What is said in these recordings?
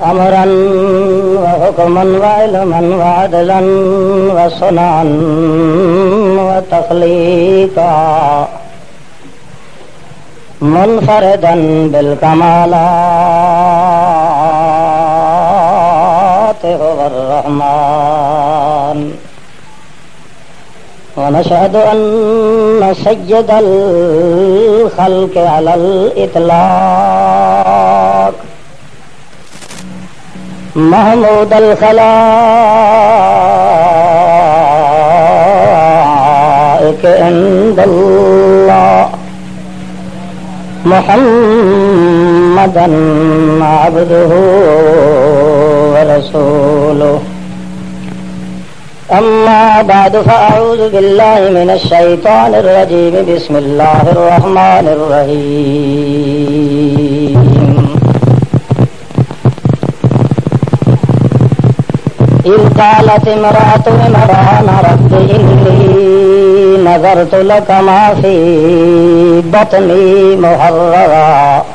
امرا وحكما وعلما وعدلا وصنعا وتخليقا منفردا بالكمالات هو الرحمن. ونشهد أن سيد الخلق على الإطلاق محمود الخلائق عند الله محمدا عبده ورسوله. أما بعد فأعوذ بالله من الشيطان الرجيم. بسم الله الرحمن الرحيم. إذ قالت امرأة عمران رب إني نذرت لك ما في بطني محررا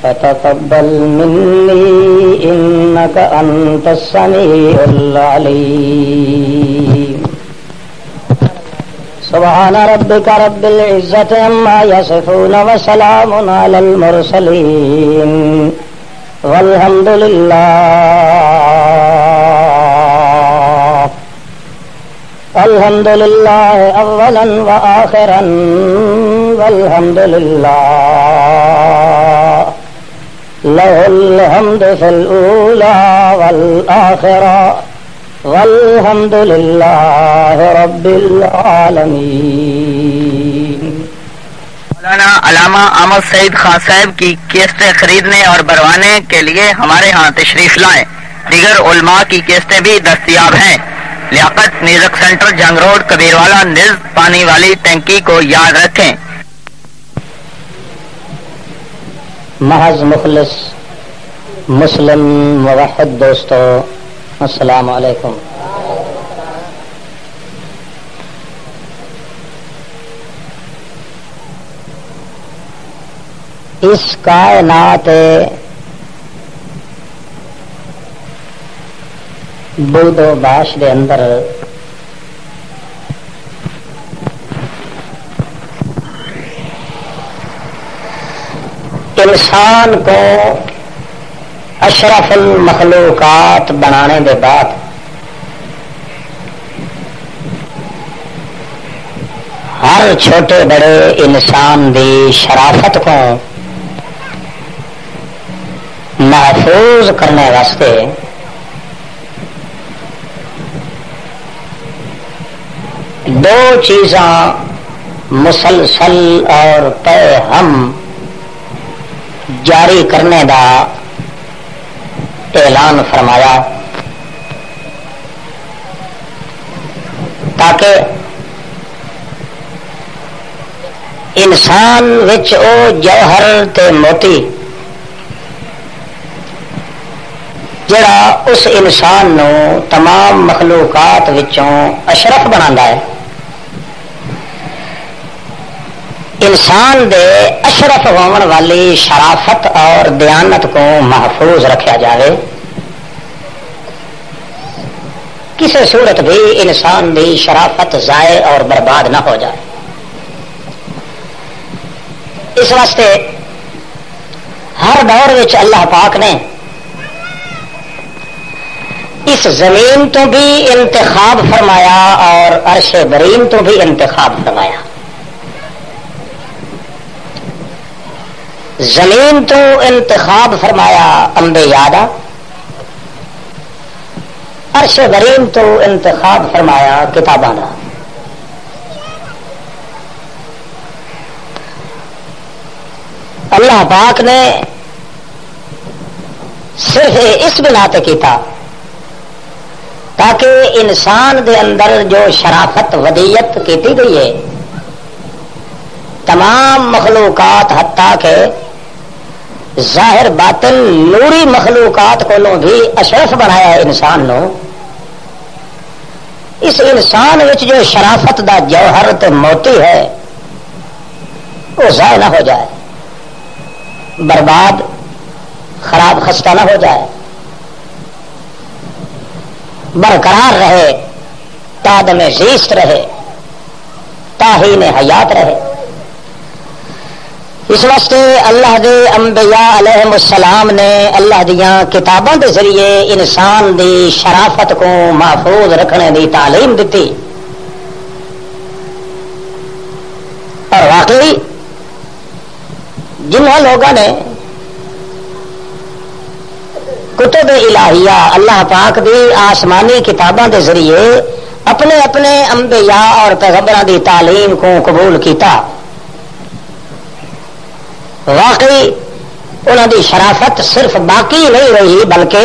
فتقبل مني إنك أنت السميع العليم. سبحان ربك رب العزة عما يصفون وسلام على المرسلين والحمد لله أولا وآخرا والحمد لله له الحمد في الأولى والآخرة والحمد لله رب العالمین. مولانا علامہ احمد سعید خان صاحب کی کیسٹیں خریدنے اور بھروانے کے لیے ہمارے ہاں تشریف لائیں. دیگر علماء کی کیسٹیں بھی دستیاب ہیں. لیاقت میوزک سینٹر جنگ روڈ کبیروالا نز پانی والی ٹینکی کو یاد رکھیں. محض مخلص مسلم موحد دوستو السلام علیکم. اس کائنات بود و باش دے اندر انسان کو اشرف المخلوقات بنانے کے بعد ہر چھوٹے بڑے انسان دی شرافت کو محفوظ کرنے واسطے دو چیزاں مسلسل اور پے ہم جاری کرنے دا اعلان فرمایا تاکہ انسان وچ او جوہر تے موتی جڑا اس انسان نو تمام مخلوقات وچوں اشرف بناتا ہے، انسان دے اشرف ہون والی شرافت اور دیانت کو محفوظ رکھا جائے. کسی صورت بھی انسان دی شرافت ضائع اور برباد نہ ہو جائے. اس واسطے ہر دور وچ اللہ پاک نے اس زمین تو بھی انتخاب فرمایا اور عرش بریم تو بھی انتخاب فرمایا. زمین تو انتخاب فرمایا انبیاء دا، عرش بریم تو انتخاب فرمایا کتاباں دا. اللہ پاک نے صرف اس بنا تے کیتا تاکہ انسان دے اندر جو شرافت ودیت کیتی گئی ہے تمام مخلوقات حتیٰ کہ ظاہر باطن نوری مخلوقات کو بھی اشرف بنایا ہے انسان نو. اس انسان وچ جو شرافت دا جوہر تے موتی ہے وہ ضائع نہ ہو جائے. برباد خراب خستہ نہ ہو جائے، برقرار رہے، تادم زیست رہے، تاہین حیات رہے۔ اس واسطے اللہ دے انبیاء علیہم السلام نے اللہ دیاں کتابوں کے ذریعے انسان دی شرافت کو محفوظ رکھنے دی تعلیم دیتی، اور واقعی جنہوں لوگوں نے کتب الہیہ اللہ پاک دی آسمانی کتابوں کے ذریعے اپنے اپنے انبیاء اور پیغمبروں دی تعلیم کو قبول کیتا، واقعی انہوں دی شرافت صرف باقی نہیں رہی بلکہ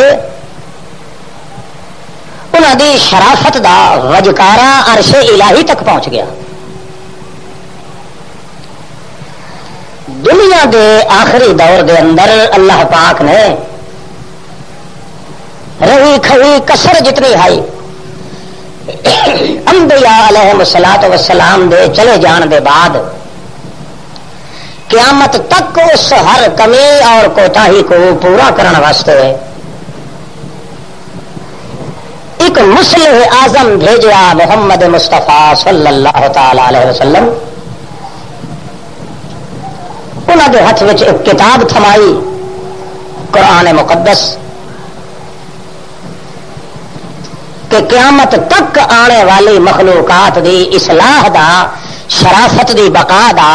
انہوں دی شرافت دا وجکارا عرش الہی تک پہنچ گیا۔ دنیا دے آخری دور دے اندر اللہ پاک نے رہی کھوی کسر جتنی ہائی انبیاء علیہم الصلوۃ والسلام دے چلے جان دے بعد قیامت تک اس ہر کمی اور کوتاہی کو پورا کرنے واسطے ایک مصلح اعظم بھیجا محمد مصطفیٰ صلی اللہ تعالی علیہ وسلم۔ انہوں کے ہاتھ میں ایک کتاب تھمائی قرآن مقدس کہ قیامت تک آنے والی مخلوقات دی اصلاح دا، شرافت دی بقا دا،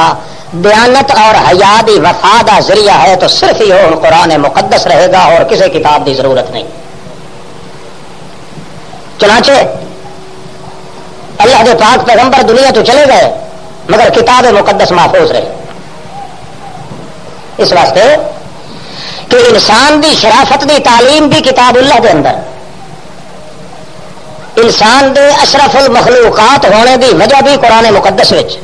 دیانت اور حیا دی وفا دا ذریعہ ہے تو صرف یہ قرآن مقدس رہے گا اور کسی کتاب دی ضرورت نہیں۔ چنانچہ اللہ دے پاک پیغمبر دنیا تو چلے گئے مگر کتاب مقدس محفوظ رہے، اس واسطے کہ انسان دی شرافت دی تعلیم بھی کتاب اللہ دے اندر، انسان دے اشرف المخلوقات ہونے دی وجہ بھی قرآن مقدس وچ،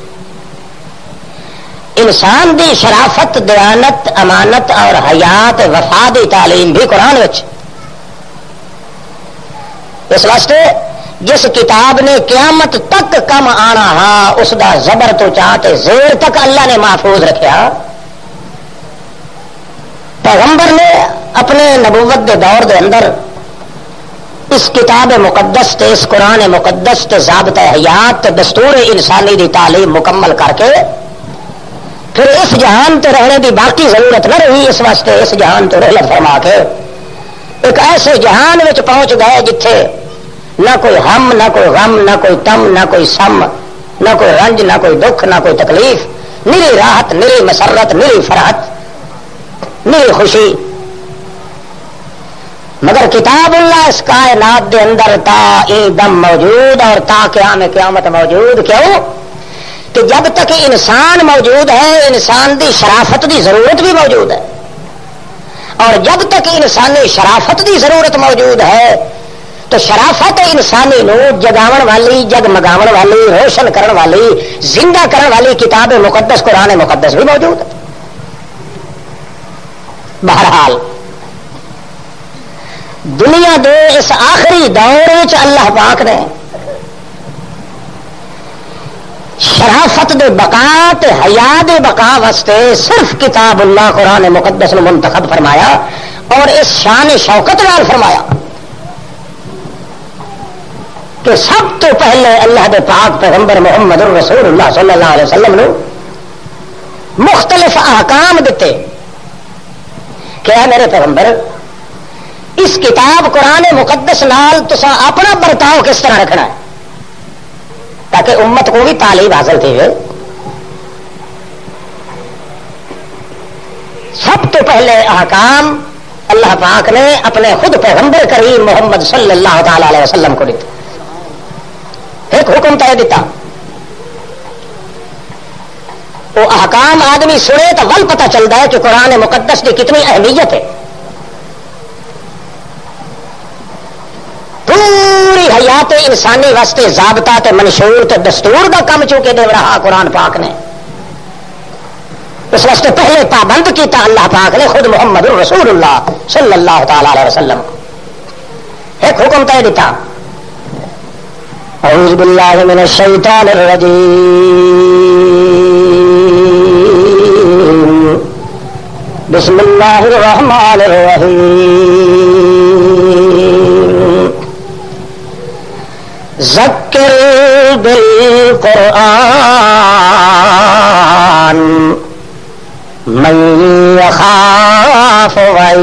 انسان دی شرافت، دیانت، امانت اور حیات وفا دی تعلیم بھی قرآن وچ۔ اس واسطے جس کتاب نے قیامت تک کم آنا ہاں اس دا زبر تو چاہتے زیر تک اللہ نے محفوظ رکھیا۔ پیغمبر نے اپنے نبوت دے دور دے اندر اس کتاب مقدس تے اس قرآن مقدس تے ضابطہ حیات تے دستور انسانی دی تعلیم مکمل کر کے پھر اس جہان تے رہنے دی باقی ضرورت نہ رہی، اس واسطے اس جہان تو رحلت فرما کے ایک ایسے جہان وچ پہنچ گئے جتھے نہ کوئی ہم، نہ کوئی غم، نہ کوئی تم، نہ کوئی سم، نہ کوئی رنج، نہ کوئی دکھ، نہ کوئی تکلیف، نری راحت، نری مسرت، نری فرحت، نری خوشی۔ مگر کتاب اللہ اس کائنات دے اندر تا دم موجود اور تا قیامت موجود۔ کیوں کہ جب تک انسان موجود ہے انسان دی شرافت دی ضرورت بھی موجود ہے، اور جب تک انسانی شرافت دی ضرورت موجود ہے تو شرافت انسانی نو جگاون والی، جگمگاون والی، روشن کرن والی، زندہ کرن والی کتاب مقدس قرآن مقدس بھی موجود ہے۔ بہرحال دنیا دے اس آخری دور وچ اللہ پاک نے شرافت دے بقا تے حیا دے بقا واسطے صرف کتاب اللہ قرآن مقدس نو منتخب فرمایا اور اس شان شوکت نال فرمایا کہ سب تو پہلے اللہ دے پاک پیغمبر محمد رسول اللہ صلی اللہ علیہ وسلم نے مختلف احکام دیتے کہ اے میرے پیغمبر اس کتاب قرآن مقدس نال تسا اپنا برتاؤ کس طرح رکھنا ہے تاکہ امت کو بھی تعلیم حاصل تھی ہوئے۔ سب تو پہلے احکام اللہ پاک نے اپنے خود پیغمبر کریم محمد صلی اللہ تعالی علیہ وسلم کو دیتا، ایک حکم طے دیتا۔ وہ احکام آدمی سنے تو ول پتہ چلتا ہے کہ قرآن مقدس کی کتنی اہمیت ہے۔ پوری حیات انسانی واسطے ضابطہ تے منشور تے دستور کا کم چوکے دے رہا قرآن پاک نے، اس واسطے پہلے پابند کیتا اللہ پاک نے خود محمد رسول اللہ صلی اللہ تعالی علیہ وسلم کو، ایک حکم طے دیتا۔ اعوذ باللہ من الشیطان الرجیم بسم اللہ الرحمن الرحیم ذکر بالقرآن من یخاف وعید.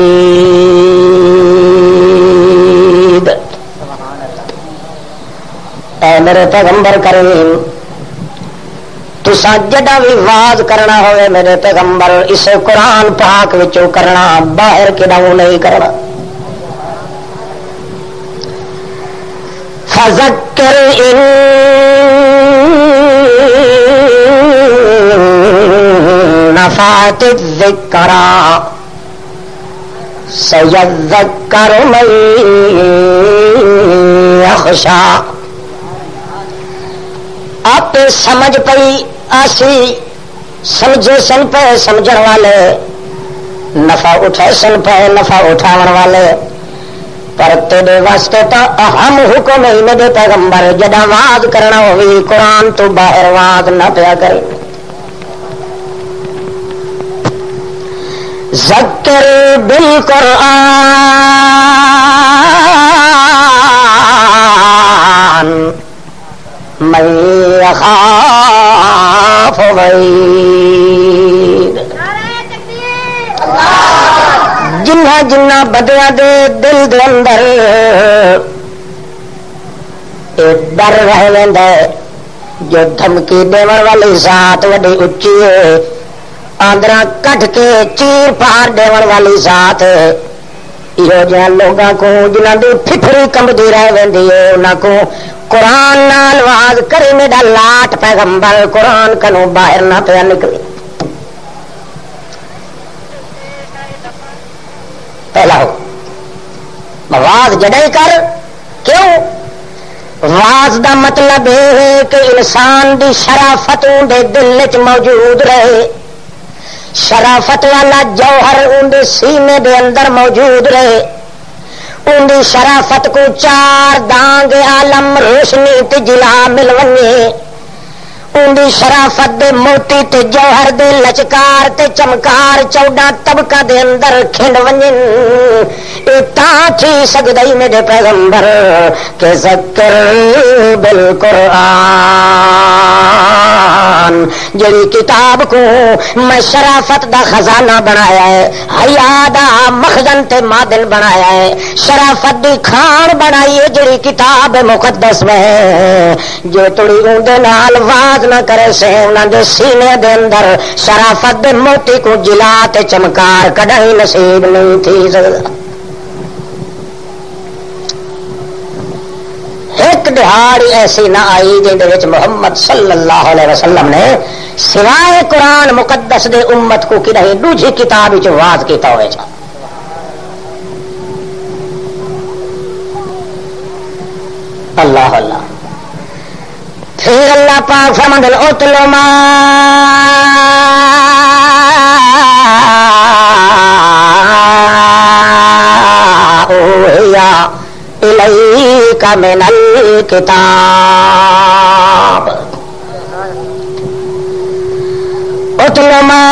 اے میرے پیغمبر کریم تسا جڑا بھی واز کرنا ہوئے میرے پیغمبر اسے قرآن پاک وچوں کرنا، باہر کڈاؤں نہیں کرنا. فذکر ان نفعت الذکرى سیذکر من یخشی. آپ سمجھ پئی آسی سمجھے سن پہ سمجھن والے، نفع اٹھائے سن پہ نفع اٹھاون والے، پر تیرے واسطے تو اہم حکم ہے میرے پیغمبر جڑا واز کرنا ہوئی قرآن تو باہر واز نہ پیا کرے. ذکر بالقرآن من یخاف وعید. جنہ جنہ بدیا دے دل دے اندر ڈر رہ لیندا ہے، جو دھمکی دیون والی ذات وڈی اچھی ہے، آندرا کٹ کے چیر پار دیون والی ذات ہے. یہ جہاں لوگوں کو جنہاں دی پھپھڑی کمبدی رہ ویندی ہے انہاں کو قرآن نال واز کری میرا لاٹ پیغمبر قرآن کنوں باہر نہ پیا نکلے. پہلا ہو واز جڑے کر کیوں؟ واز دا مطلب یہ ہے کہ انسان دی شرافت دے دل وچ موجود رہے، شرافت والا جوہر ان دے سینے دے اندر موجود رہے، ان دی شرافت کو چار دانگ عالم روشنی تے جلا مل ونجے، ان دی شرافت دے موتی تے جوہر دے لچکار تے چمکار 14 طبقہ دے اندر کھنڈ ونجن. اے تاں تھی سگدائی میرے پیغمبر کہ ذکر بالقرآن جڑی کتاب کو میں شرافت دا خزانہ بنایا ہے، حیا دا مخزن تے معدن بنایا ہے، شرافت دی کھان بنائی ہے جڑی کتاب مقدس میں جو تڑی اون دے نال واز نہ کرے سے انہاں دے سینے دے اندر شرافت دے موتی کو جلا تے چمکار کڈائی نصیب نہیں تھی سکدا. ایک دہاڑی ایسی نہ آئی جن دے وچ محمد صلی اللہ علیہ وسلم نے سوائے قرآن مقدس دے امت کو کدی دوجی کتاب وچ واز کیتا ہوئے. اللہ اللہ. پھر اللہ پاک فرماتے ہیں اتل ما اوحی الیک من الکتاب. اتل ما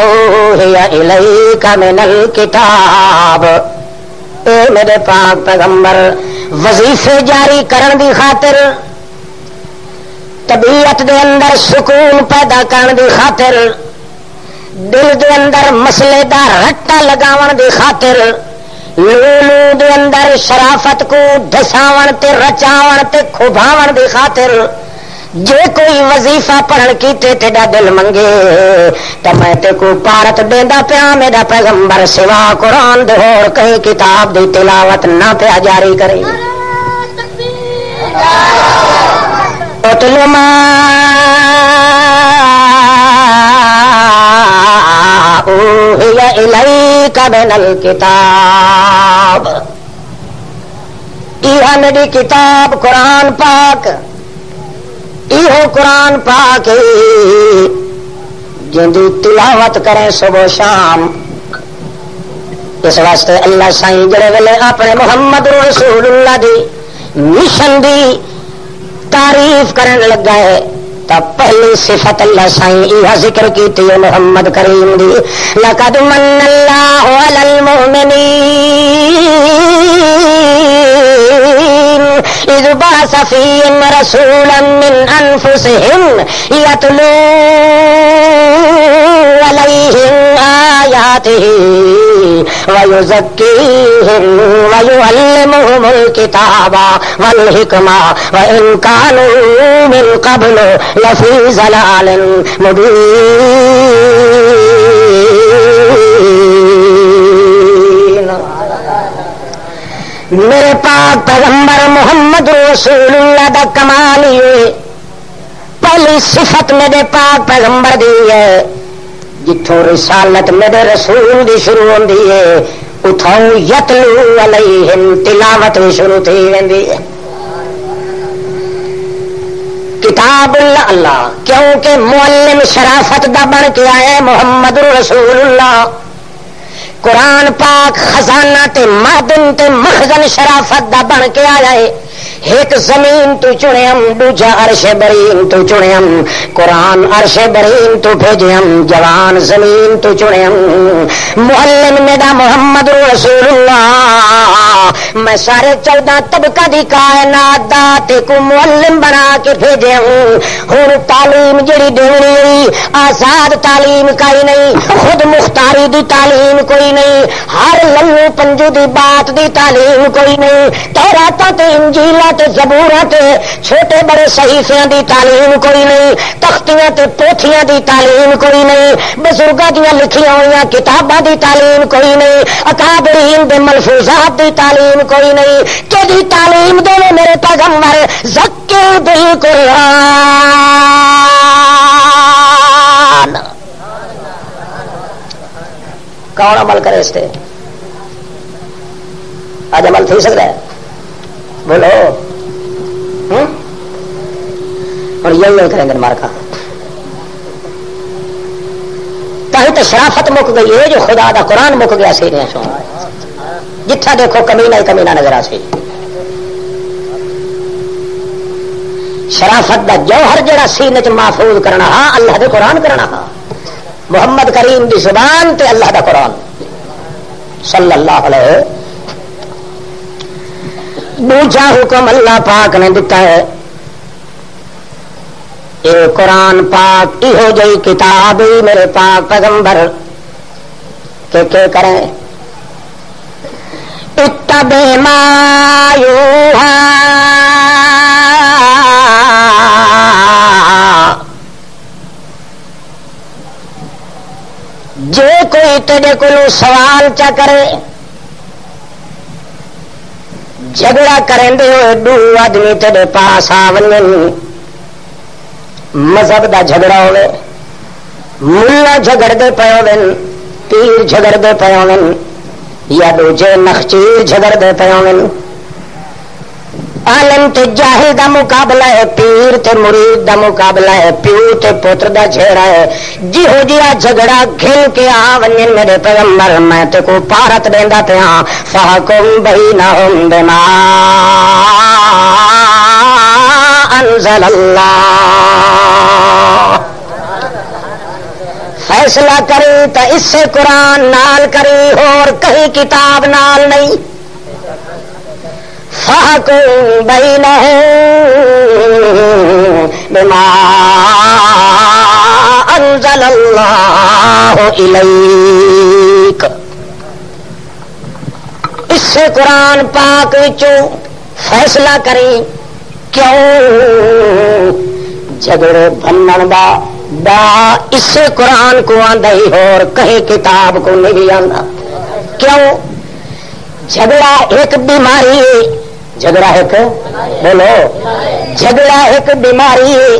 اوحی الیک من الکتاب. اے میرے پاک پیغمبر وظیفے جاری کرن دی خاطر، طبیعت دے اندر سکون پیدا کرن دی خاطر، دل دے اندر مسئلے دا رٹا لگاون دی خاطر، لولو دے اندر شرافت کو دساون تے رچاون تے کھباون دی خاطر جے کوئی وظیفہ پڑھن کیتے تیرا دل منگے تو میں تے کو پارت دیندا پیا میرا پیغمبر سوا قرآن دے ہور کہیں کتاب دی تلاوت نہ پیا جاری کرے. اتل ما اوحی الیک من الکتاب. یہ میری کتاب قرآن پاک، یہ قرآن پاک جن دی تلاوت کریں صبح شام. اس واسطے اللہ سائیں جڑے ویلے اپنے محمد رسول اللہ دی مشن دی تعریف کرن لگا ہے تب پہلی صفت اللہ سائیں یہ ذکر کی تھی محمد کریم دی لقد من اللہ علی المؤمنین اذ بعث فیہم رسولا من انفسہم یتلو علیہم آیاتہ ویزکیہم ویعلمہم الکتاب والحکمہ وإن كانوا من قبل لفی ضلال مبین. میرے پاک پیغمبر محمد رسول اللہ دا کمال یہ پہلی صفت میرے پاک پیغمبر دی ہے جتھوں رسالت میرے رسول دی شروع ہوندی ہے اتھوں یتلو علیہم تلاوت بھی شروع تھی ویندی ہے کتاب اللہ کیونکہ معلم شرافت دا بن کے آئے محمد رسول اللہ قرآن پاک خزانہ تے معدن تے مخزن شرافت دا بن کے آیا ہے ایک زمین تو چنے ہم دوجا عرش برین تو چنے ہم قرآن عرش برین تو بھیجے ہم جوان زمین تو چنے ہم معلم میرا محمد رسول اللہ میں سارے 14 طبقہ دی کائنات دا تے کو معلم بنا کے بھیجے ہوں ہن تعلیم جڑی دینی آزاد تعلیم کائی نہیں خود مختاری دی تعلیم کوئی نہیں ہر للو پنجو دی بات دی تعلیم کوئی نہیں توراتاں تے انجیلاں تے زبوراں تے چھوٹے بڑے صحیفیاں دی تعلیم کوئی نہیں تختیاں تے پوتھیاں دی تعلیم کوئی نہیں بزرگاں دیاں لکھیاں ہوئیاں کتاباں دی تعلیم کوئی نہیں اکابرین دے ملفوظات دی تعلیم کوئی نہیں کہ دی تعلیم دے میرے پیغمبر زکے بالقرآن کون عمل کرے اس پہ آج عمل تھی سکتا ہے بولو اور یہی کریں گے مار کا تاہی تو شرافت مک گئی ہے جو خدا دا قرآن مک گیا سینے سو جتھا دیکھو کمینہ ہی کمینہ نظر آ سی شرافت دا جوہر جڑا سینے چ محفوظ کرنا ہاں اللہ دے قرآن کرنا ہاں محمد کریم دی زبان تے اللہ دا قرآن صلی اللہ علیہ دوجا حکم اللہ پاک نے دیتا ہے اے قرآن پاک ہو جئی کتاب میرے پاک پیغمبر کہ کریں اتبع ما یوحی جے کوئی تیرے کو سوال چا کرے جھگڑا کریں دے ہوئے دو آدمی تیرے پاس آون مذہب دا جھگڑا ہوئے ملا جھگڑ دے پے ہوئے پیر جھگڑ دے پے ہوئے یا دوجے نخچیر جھگڑ دے پے ہوئے عالم تے جاہل دا مقابلہ ہے پیر تے مرید دا مقابلہ ہے پیو تے پوتر دا جھیڑا ہے جی ہو جیا جھگڑا گھل کے آونین میرے پیغمبر میں تے کو پارت دیندا پیا فحکم بینہم بما انزل اللہ فیصلہ کری تا اس سے قرآن نال کری اور کہیں کتاب نال نہیں فحکم بینہم بما انزل اللہ الیک اس سے قرآن پاک وچوں فیصلہ کریں کیوں جھگڑے بنن دا اس سے قرآن کو آندا ہی اور کہیں کتاب کو نہیں آندا کیوں جھگڑا ایک بیماری ہے جھگڑا ایک بولو جھگڑا ایک بیماری ہے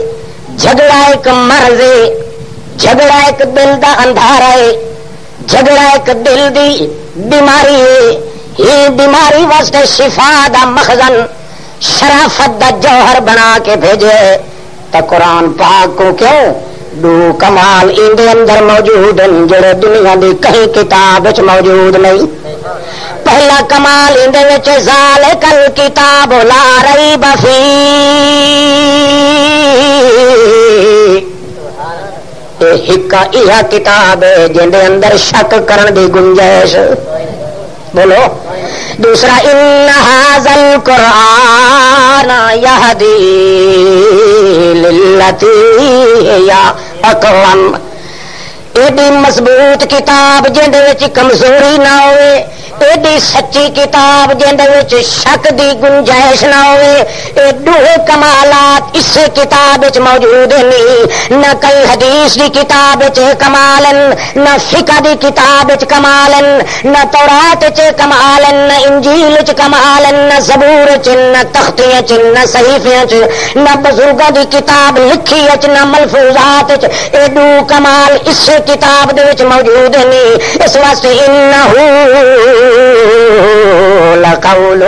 جھگڑا ایک مرض ہے جھگڑا ایک دل دا اندھارا ہے جھگڑا ایک دل دی بیماری ہے یہ بیماری واسطے شفا دا مخزن شرافت دا جوہر بنا کے بھیجے تو قرآن پاک کو کیوں دو کمال اندر اندر موجود ہیں جڑے دنیا دی کہیں کتاب وچ موجود نہیں پہلا کمال اندے وچ ذالکل کتاب لا ریب فیہ، ہکا یہ کتاب ہے جن دے اندر شک کرن دی گنجائش، بولو۔ دوسرا ان ھذا القرآن یہدی للتی ہی اقوم، ایڈی مضبوط کتاب جن دے وچ کمزوری نہ ہوئے، ایڈی سچی کتاب جن دے وچ شک دی گنجائش نہ ہوئے، اے دوہے کمالات اس کتاب وچ موجود نہیں، نہ کئی حدیث دی کتاب وچ کمالن، نہ فقہ دی کتاب وچ کمالن، نہ تورات وچ کمالن، نہ انجیل وچ کمالن، نہ زبور وچ، نہ تختیاں وچ، نہ صحیفیاں وچ، نہ بزرگاں دی کتاب لکھی وچ، نہ ملفوظات وچ، اے دو کمال اس کتاب دے وچ موجود نہیں۔ اس واسطے انہو لقول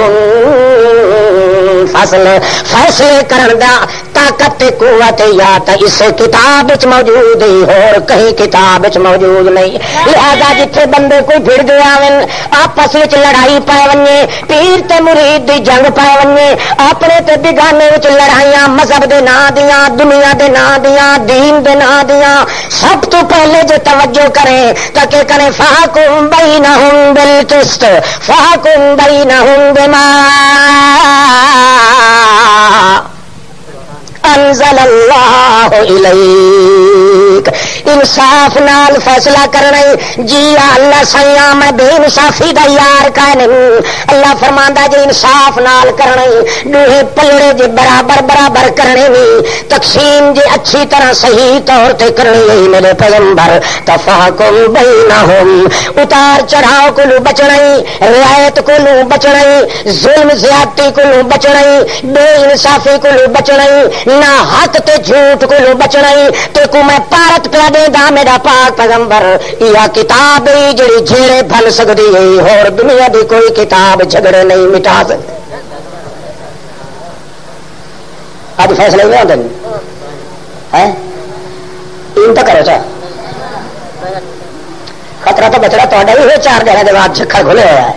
فصل، فیصلے کرن دا طاقت قوت یا تا اس کتاب وچ موجود ہی، اور کہیں کتاب وچ موجود نہیں۔ لہذا جتھے بندے کوئی بھڑ گیا ون، آپس وچ لڑائی پائے ونجے، پیر تے مرید دی جنگ پائے ونجے، اپنے تے بیگانے وچ لڑائیاں مذہب دے نام دیاں، دنیا دے نام دیاں، دین دے نام دیاں، سب تو پہلے جو توجہ کریں تاکہ کریں فاحکم بینہم بالقسط، فاحکم بینہم بما انزل اللہ الیک، انصاف نال فیصلہ کرنا۔ جی اللہ سیاں میں بے انصافی دا یار کا نہیں، اللہ فرماندا جی انصاف نال کرنا، دوہے پلڑے جی برابر برابر کرنے نہیں، تقسیم جی اچھی طرح صحیح طور تے کرنی ہے میرے پیغمبر۔ تفاحکم بینہم، اتار چڑھاؤ کولو بچنا، رعایت کولو بچنا، ظلم زیادتی کولو بچنا، بے انصافی کولو بچنا، نہ حق تے جھوٹ کولو بچنا، تے کو میں پارت پیا دیندا میرا پاک پیغمبر۔ یہ کتاب جڑی جھیڑے بھن سکتی ہے، اور دنیا دی کوئی کتاب جھگڑے نہیں مٹا سکتی۔ اج فیصلے ہوئے ہوندے ہیں، ان تو کرو چا خطرہ تو بچڑا تا بھی ہوئے، 4 جگہ کے بعد چکھر کھلے ہوا ہے۔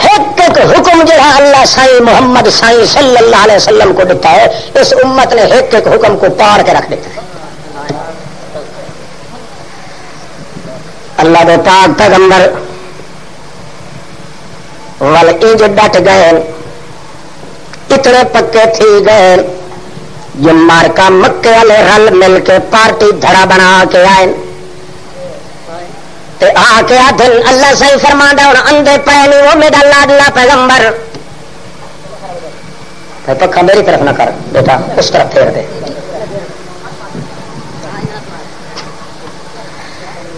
ایک ایک حکم جہاں اللہ سائیں محمد سائیں صلی اللہ علیہ وسلم کو دیتا ہے، اس امت نے ایک ایک حکم کو پاڑ کے رکھ دیتا ہے۔ اللہ کے پاک پیغمبر ول انج ڈٹ گئے، اتنے پکے تھی گئے، جو مارکا مکے والے رل مل کے پارٹی دھڑا بنا کے آئے، تے آ کے آدھن اللہ صحیح فرماندا ہوں اندھے پے نہیں وہ میرا لاڈلا پیغمبر۔ پکا میری طرف نہ کر بیٹا، اس طرف پھیر دے۔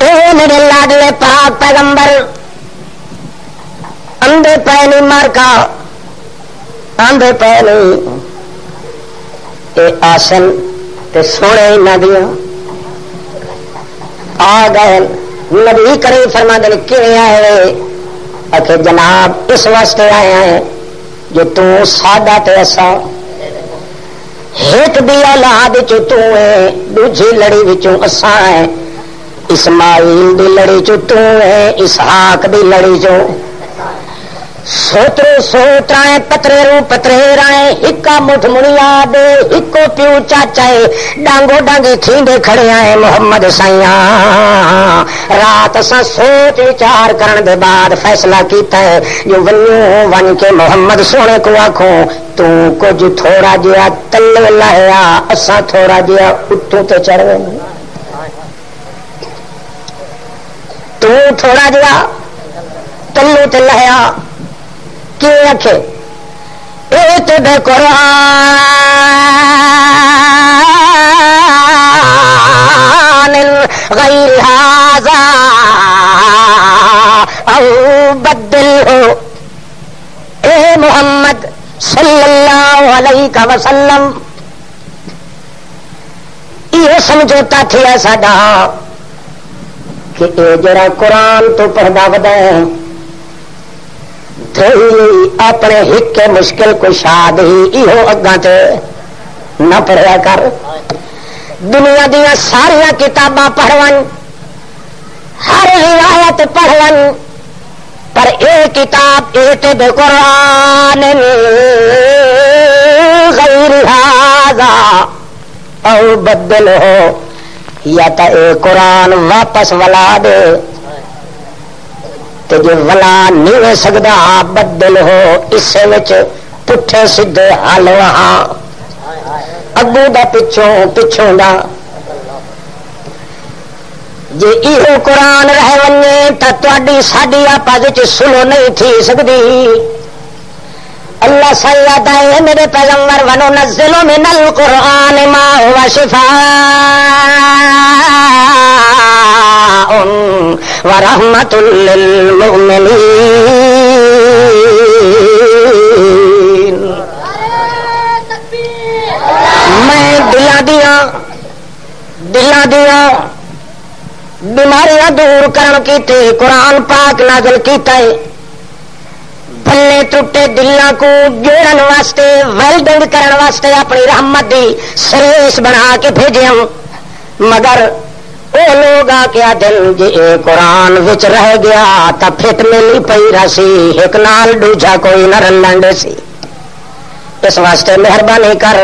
اے میرے لاڈلے پاک پیغمبر، اندھے پے نہیں مارکا، اندھے پے نہیں، اے آسن تے سونے نہ دیا آ گئے۔ نبی کریم فرماندے نے کیویں آئے؟ کہ جناب اس واسطے آئے ہیں جو تو ساڈا تے اسا، ایک دی اولاد چوں تو ہے، دوجی لڑی وچوں اساں ہیں، اسماعیل دی لڑی چوں تو ہے، اسحاق دی لڑی چوں، سوترو سوترائیں پترے رو پترے رائیں، ہکا مٹھ منیا دے ہکو پیو چاچائے، ڈانگو ڈانگی تھیندے کھڑے آئے محمد سائیاں۔ رات سا سوچ وچار کرن دے بعد فیصلہ کیتا ہے جو ونیوں ون کے محمد سونے کو آکھوں تو کچھ تھوڑا جیا تلے لایا، اسا تھوڑا جیا اتوں تے چڑھ گئے، تو تھوڑا جیا تلو تے لایا۔ رکھے قرآن غیر ھذا او بدل ہو، اے محمد صلی اللہ علیہ وسلم یہ سمجھوتا تھی ساڈا کہ اے جڑا قرآن تو پڑھدا ودا ہے اپنے ہک مشکل کو شاد ہی ایہو اگاں تے نہ پڑھیا کر، دنیا دیا ساریا کتاباں پڑھون، ہر روایت پڑھن پر اے کتاب ایتے بے قرآن غیر ھذا او بدل ہو، یا تا اے قرآن واپس ولا دے تے جو ولا نہیں ہو سکدا بدل ہو، اس وچ پٹھے سیدھے حل وہاں اگوں دا پچھوں دا جے ایہو قرآن رہ ونے تا تواڈی ساڈی آپس وچ سلو نہیں تھی سکدی۔ اللہ سیاد ہے میرے پیغمبر وننزل من القرآن ما هو شفاء ورحمۃ للمؤمنین۔ میں دلاں دیاں بیماریاں دور کرن کیتے قرآن پاک نازل کیتا ہے، بھلے ٹوٹے دلاں کو جوڑن واسطے ویلڈنگ کرن واسطے اپنی رحمت دی سریش بنا کے بھیجیاں، مگر وہ لوگ آ کے دل جی اے قرآن وچ رہ گیا تا پھٹ ملی پئی رسی ایک نال دوجا کوئی نہ رلن سی۔ اس واسطے مہربانی کر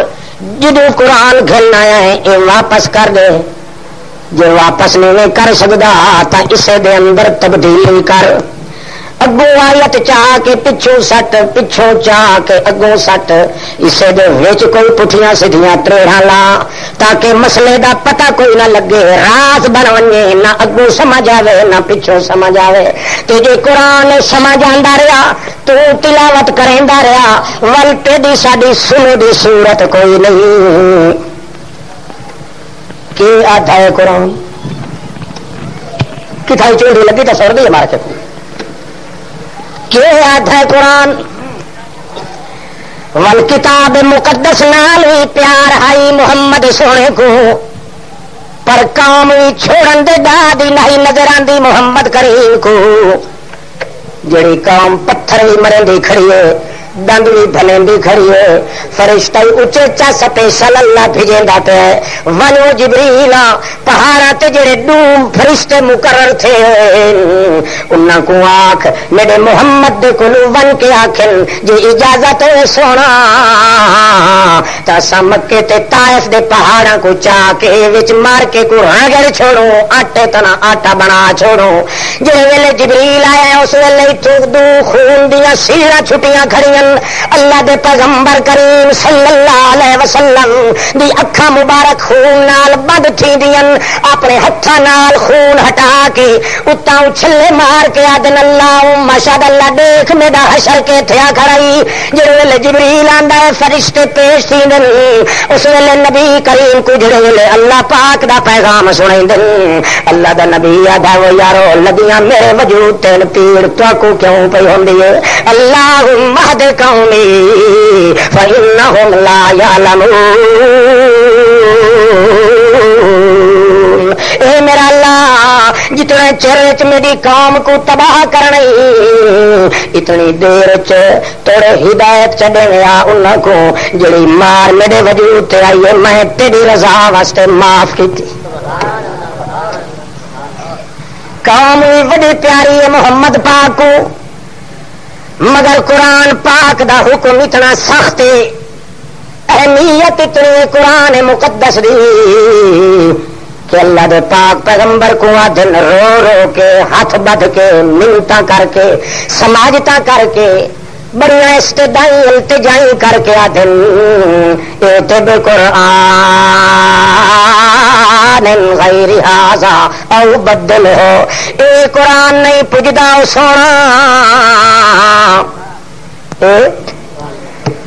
جدو قرآن گھلنا ہے یہ واپس کر دے، جو واپس نہیں کر سکتا تا اسے دے اندر تبدیلی کر، اگوں آیت چاہ کے پچھوں سٹ، پچھوں چاہ کے اگوں سٹ، اسے دے وچ کوئی پٹھیاں سیدھیاں تریڑاں لا تاکہ مسئلے دا پتہ کوئی نہ لگے، راز بن ونے نہ اگوں سمجھ آوے نہ پچھوں سمجھ آوے۔ تے جے قرآن سمجھ آندا رہا تو تلاوت کریندا رہا ول تیری ساڈی سنو دی صورت کوئی نہیں۔ کہ آدھا ہے قرآن کتھائی چوری لگی تو سر دی ہمارے کے کہ آدھا ہے قرآن والکتاب مقدس نال بھی پیار آئی محمد سونے کو، پر کام بھی چھوڑن دے دادی نہیں نظر آندی محمد کریم کو۔ جڑی قوم پتھر بھی مرندی کھڑی ہے، دند بھی بھلندی کھڑی ہے، فرشتہ اچے چا سپیشل اللہ بھیجیندا پے ونو جبریل پہاڑاں تے جڑے ڈوم فرشتے مقرر تھے انہاں کو آکھ میرے محمد دے کولو ون کے آکھن جے اجازت ہے سونا تا مکے تے طائف دے پہاڑاں کو چا کے وچ مار کے کو رگڑ چھوڑو، آٹے تنا آٹا بنا چھوڑو۔ جے ویلے جبریل آیا اس ویلے دو خون دیاں سیلاں چھٹیاں کھڑیاں، اللہ دے پیغمبر کریم صلی اللہ علیہ وسلم دی اکھاں مبارک خون نال بند تھی دیاں، اپنے ہتھاں نال خون ہٹا کے اتاں اچھلے مار کے آدن اللہ ماشاء اللہ دیکھ میرا حشر کے تھیا کھڑائی۔ جڑے ویلے جبریل آندا ہے فرشتے پیش تھی دن، اس ویلے نبی کریم کو جڑے ویلے اللہ پاک دا پیغام سنائی دن، اللہ دا نبی آدھا وہ یارو لگیاں میرے وجود تین پیڑ تو کو کیوں پئی ہوندی ہے، اللہم اہد قومی فإنہم لا یعلمون۔ اے میرا اللہ جتنے چر میری قوم کو تباہ کرنی اتنی دیر توڑے ہدایت چڈیا انہوں کو جڑی مار میرے وجود تے آئی ہے میں تیری رضا واسطے معاف کی تھی۔ قوم بڑی پیاری ہے محمد پاک کو، مگر قرآن پاک دا حکم اتنا سخت ہے، اہمیت اتنی قرآن مقدس دی کہ اللہ دے پاک پیغمبر کو دن رو رو کے ہاتھ بدھ کے منتاں کر کے سماجتا کر کے بڑی استدائی التجائی کر کے آدھن ایتے بقرآن غیر ھذا او بدل ہو، اے قرآن نہیں پجدا سونا،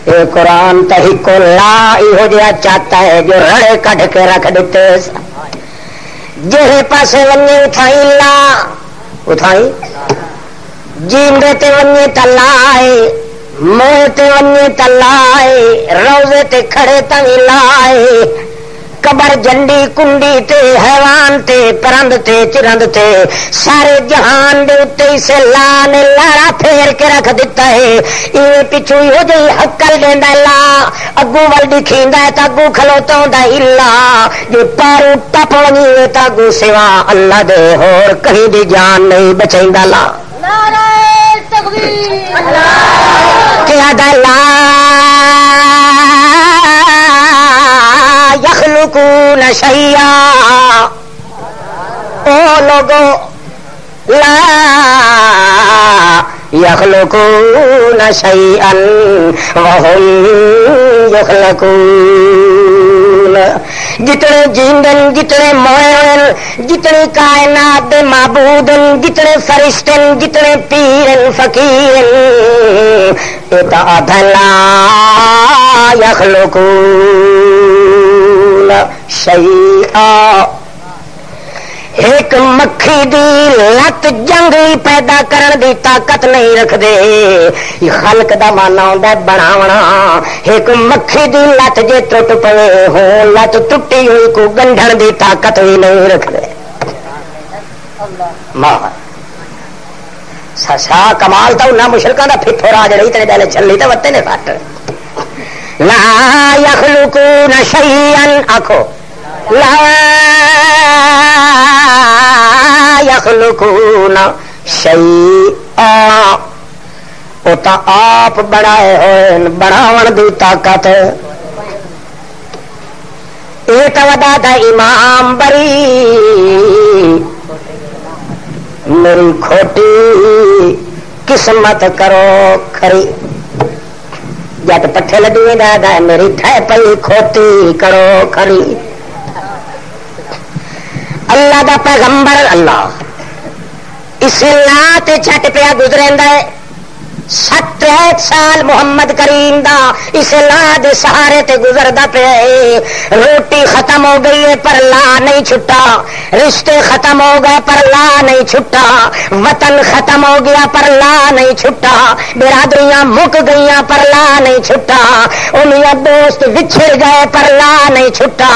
اے قرآن تہی کو لا ہو جیا چاہتا ہے جو رڑے کڈھ کے رکھ دیتے، جہے پاسے ونجے اٹھائی لا اٹھائی، جیندے تے ونجے تلائے، موہ تے ونجے تلائے، روزے تے کھڑے تنگی لائے، قبر جنڈی کنڈی تے حیوان تے پرند تے چرند تے سارے جہان دے اتے اسے لا نے لارا پھیر کے رکھ دیتا ہے. ایویں پچھو ہو جی حکل دیندا لا اگوں ول دکھیندا ہے تا اگوں کھلوتا ہوندا الا جے پارو ٹپ ونی تا اگوں سوا اللہ دے ہور کہیں دی جان نہیں بچیندا لا. نعرہ تکبیر اللہ کیا لا یخلقون شیئا او لوگو لا یخلقون شیئا وهم یخلقون. جتنے جیندن جتنے موئن جتنے کائنات دے معبودن جتنے فرشتن جتنے پیرن فقیرن اتا لا یخلقون شیئا. ایک مکھی دی لت جنگلی پیدا کرن دی طاقت نہیں رکھ دے. خلق دا مانا ہوندا بناونا. ایک مکھی دی لت جے ٹوٹ پے ہو لت ٹوٹی ہوئی کو گنڈھن دی طاقت بھی نہیں رکھ دے. سا کمال تو نہ مشرکاں دا پھپھو راج رہی تیرے دل چلی تے وتے نے فٹ. لا یخلقون شیئا آکھو لا یخلقون شیئا. او تا آپ بنائے ہوئے بناون دی طاقت. اے تا ودا دا امام بری میری کھوٹی قسمت کرو کھری. جٹ پٹھے لڈوے دا میری ٹھہ پئی کھوٹی کرو کھری. اللہ دا پیغمبر اللہ اس لا تے چھٹ پیا گزریندا ہے. 67 سال محمد کریم دا اس لا دے سہارے تے گزردا پیا ہے. روٹی ختم ہو گئی ہے پر لا نہیں چھٹا. رشتے ختم ہو گئے پر لا نہیں چھٹا. وطن ختم ہو گیا پر لا نہیں چھٹا. برادریاں مک گئیاں پر لا نہیں چھٹا. انہاں دوست بچھڑ گئے پر لا نہیں چھٹا.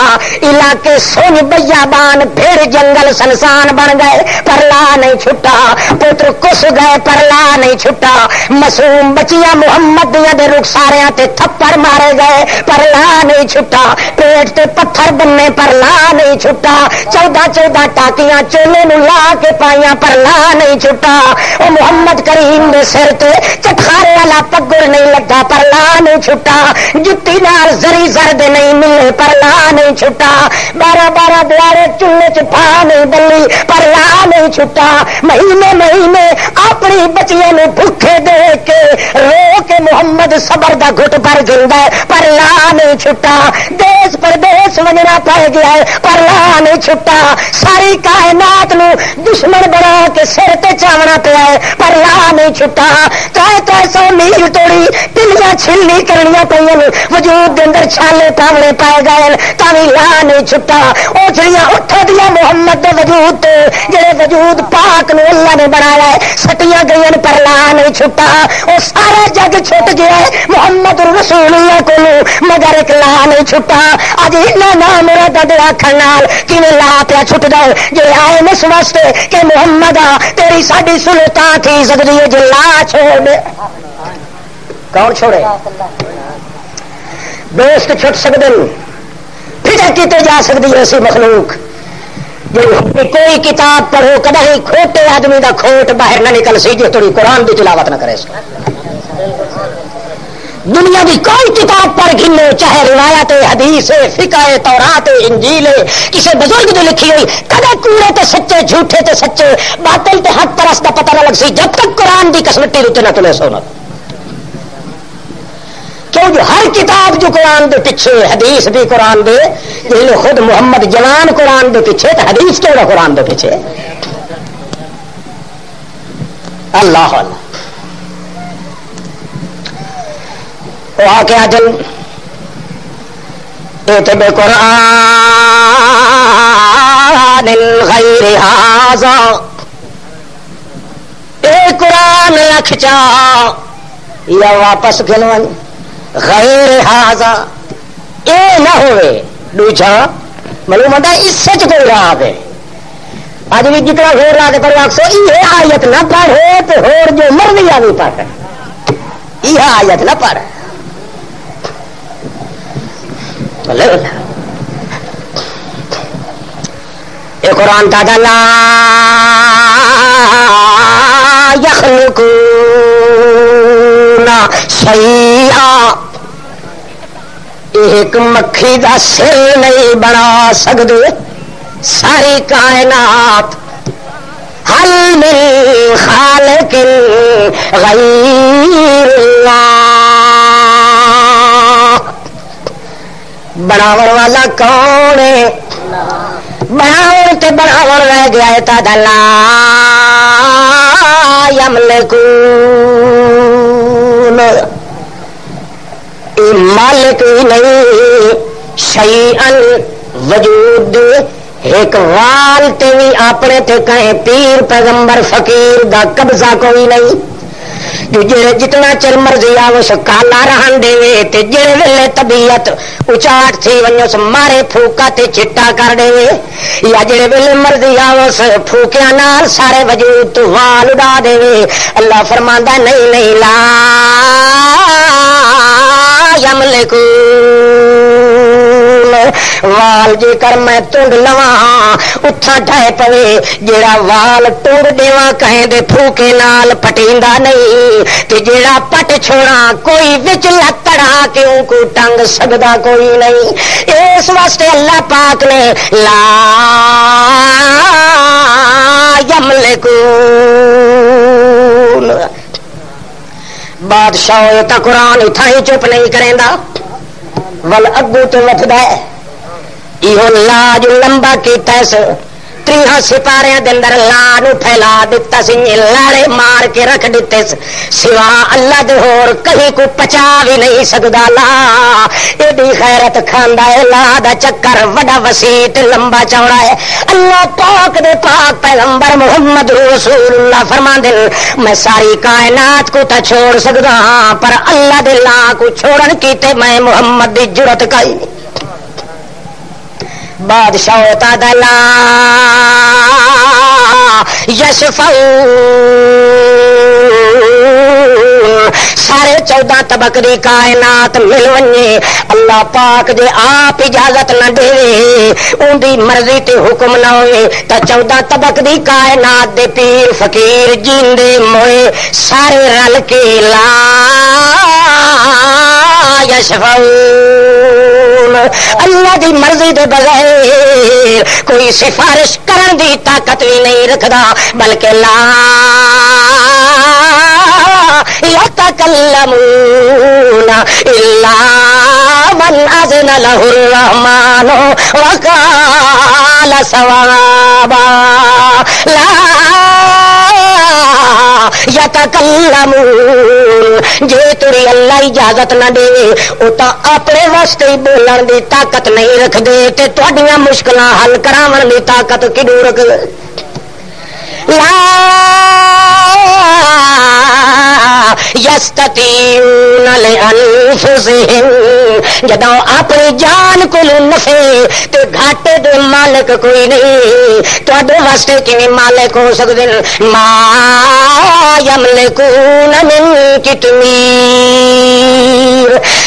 علاقے سونج بیابان پھر جنگل سنسان بن گئے پر لا نہیں چھٹا. پتر کس گئے پر لا نہیں چھٹا. معصوم بچیاں محمد دے رخساریاں تے تھپڑ مارے گئے پر لا نہیں چھٹا. پیٹ تے پتھر بننے پر لا نہیں چھٹا. 14 ٹاکیاں چولے نو لا کے پائیاں پر لا نہیں چھٹا. او محمد کریم دے سر تے چٹخارے والا پگڑ نہیں لگا پر لا نہیں چھٹا. جتی نال زری زرد نہیں ملے پر لا نہیں چھٹا. 12 دوارے چولے چ پا نہیں بلی پر لا نہیں چھٹا. مہینے اپنی بچیاں نو بھوکے دے کے رو کے محمد صبر دا گھٹ پر گندا ہے پر لا نہیں چھٹا. دیس پردیس ونجنا پہ گیا ہے پر لا نہیں چھٹا. ساری کائنات نو دشمن بنا کے سر تے چاونا پیا ہے پر لا نہیں چھٹا. 300 میل توڑی پلیاں چھلنی کرنیاں پئیاں وجود دے اندر چھالے پاونے پائے گئے تاوی لا نہیں چھٹا. اوچڑیاں اٹھ دیا محمد دے وجود تے جڑے وجود پاک نو اللہ نے بنایا ہے سٹیاں گئیاں پر لا نہیں چھٹا. وہ سارا جگ چھٹ گیا ہے محمد رسول اللہ کو مگر ایک لا نہیں چھٹا. اج اتنا نام میرا ددے آخر نال کیویں لا پیا چھٹ جائے جی آئے اس واسطے کہ محمد تیری ساری سلطان تھی سکتی ہے جی لا چھوڑ دے. کون چھوڑے؟ دوست چھٹ سکتے پھر کیتے جا سکتی ہے ایسی مخلوق. کوئی کتاب پڑھو کدی کھوٹے آدمی دا کھوٹ باہر نہ نکل سی جو تھوڑی قرآن کی تلاوت نہ کرے. دنیا کی کوئی کتاب پڑھ گنو چاہے روایت حدیث فقہ تورات انجیل کسی بزرگ نے لکھی ہوئی کدے کوڑے تے سچے جھوٹے تے سچے باطل تے حق پرست کا پتہ نہ لگ سی جب تک قرآن کی کسمٹی اتنے نہ تلے سونا. کیوں جو ہر کتاب جو قرآن دے پیچھے حدیث بھی قرآن دے جن خود محمد جوان قرآن دے پیچھے تو حدیث کیوں نہ قرآن دے پیچھے. اللہ اللہ وہ آ کے آجن بے قرآن غیر ھذا اے قرآن لکھ چا یا واپس گلون غیر ھذا اے نہ ہوئے دوجا معلوم ہوتا ہے اس سے کوئی راہ ہے اج بھی جتنا زور لا کے پڑھو آخسو یہ آیت نہ پڑھے تو ہور جو مرضی آ نہیں پڑھ یہ آیت نہ پڑھ یہ قرآن کا لا یخلقون شیئا ایک مکھی دا سر نہیں بنا سکتے ساری کائنات حل من خالق غیر اللہ بناون والا کون ہے بناون تے بناون رہ گیا ہے تا لا یملکون مالک نہیں شیئن وجود ایک وال تے بھی اپنے تے کہیں پیر پیغمبر فقیر دا قبضہ کوئی نہیں جڑے جتنا چر مرضی آوش کالا رہن دے تے جڑے ویلے طبیعت اچاٹ تھی ونجو سے مارے پھوکا تے چٹا کر دے یا جڑے ویلے مرضی آوش پھوکیا نال سارے وجود تو وال اڑا دے اللہ فرماندا نہیں نہیں لا یملکون وال جے کر میں ٹنڈ لواں اتھا ڈھائے پوے جیڑا وال ٹنڈ دیواں کہیں دے پھوکے نال پٹیندا نہیں تے جیڑا پٹ چھوڑا کوئی وچ لتڑا کیوں کو ٹنگ سکدا کوئی نہیں اس واسطے اللہ پاک نے لا یملکون بادشاہ تا قرآن اتھا ہی چپ نہیں کریندا ول اگو تو وٹھدا ہے یہ لاج لمبا کیتا اس 30 سپاریاں دے اندر لا نو پھیلا دتا سی لاڑے مار کے رکھ دتے سوا اللہ دے ہور کہیں کو پچا بھی نہیں سکدا لا ایڈی خیرت کھاندا ہے لا دا چکر وڈا وسیع تے لمبا چوڑا ہے اللہ پاک دے پاک پیغمبر محمد رسول اللہ فرماندے میں ساری کائنات کو تا چھوڑ سکدا ہاں پر اللہ دے لا کو چھوڑن کیتے میں محمد دی جرت کائی بادشاہ تا دلا یشفعون سارے 14 طبق دی کائنات مل ونجے اللہ پاک دے آپ اجازت نہ دے ان دی مرضی تے حکم نہ ہوئے تا 14 طبق دی کائنات دے پیر فقیر جیندے موئے سارے رل کے لا یشفعون اللہ دی مرضی دے بغیر کوئی سفارش کرن دی طاقت بھی نہیں رکھدا بلکہ لا یتکلمون الا من اذن له الرحمن وقال صوابا لا یتکلمون جے تری اللہ اجازت نہ دے او تا اپنے واسطے ہی بولن دی طاقت نہیں رکھ دے تے تہاڈیاں مشکلاں حل کراون دی طاقت کدوں رکھ دے لا یستطیعون لانفسہم جدوں اپنی جان کو نفع تے گھاٹے دے مالک کوئی نہیں تواڈے واسطے کیویں مالک ہو سکدے ما یملکون من کتمیر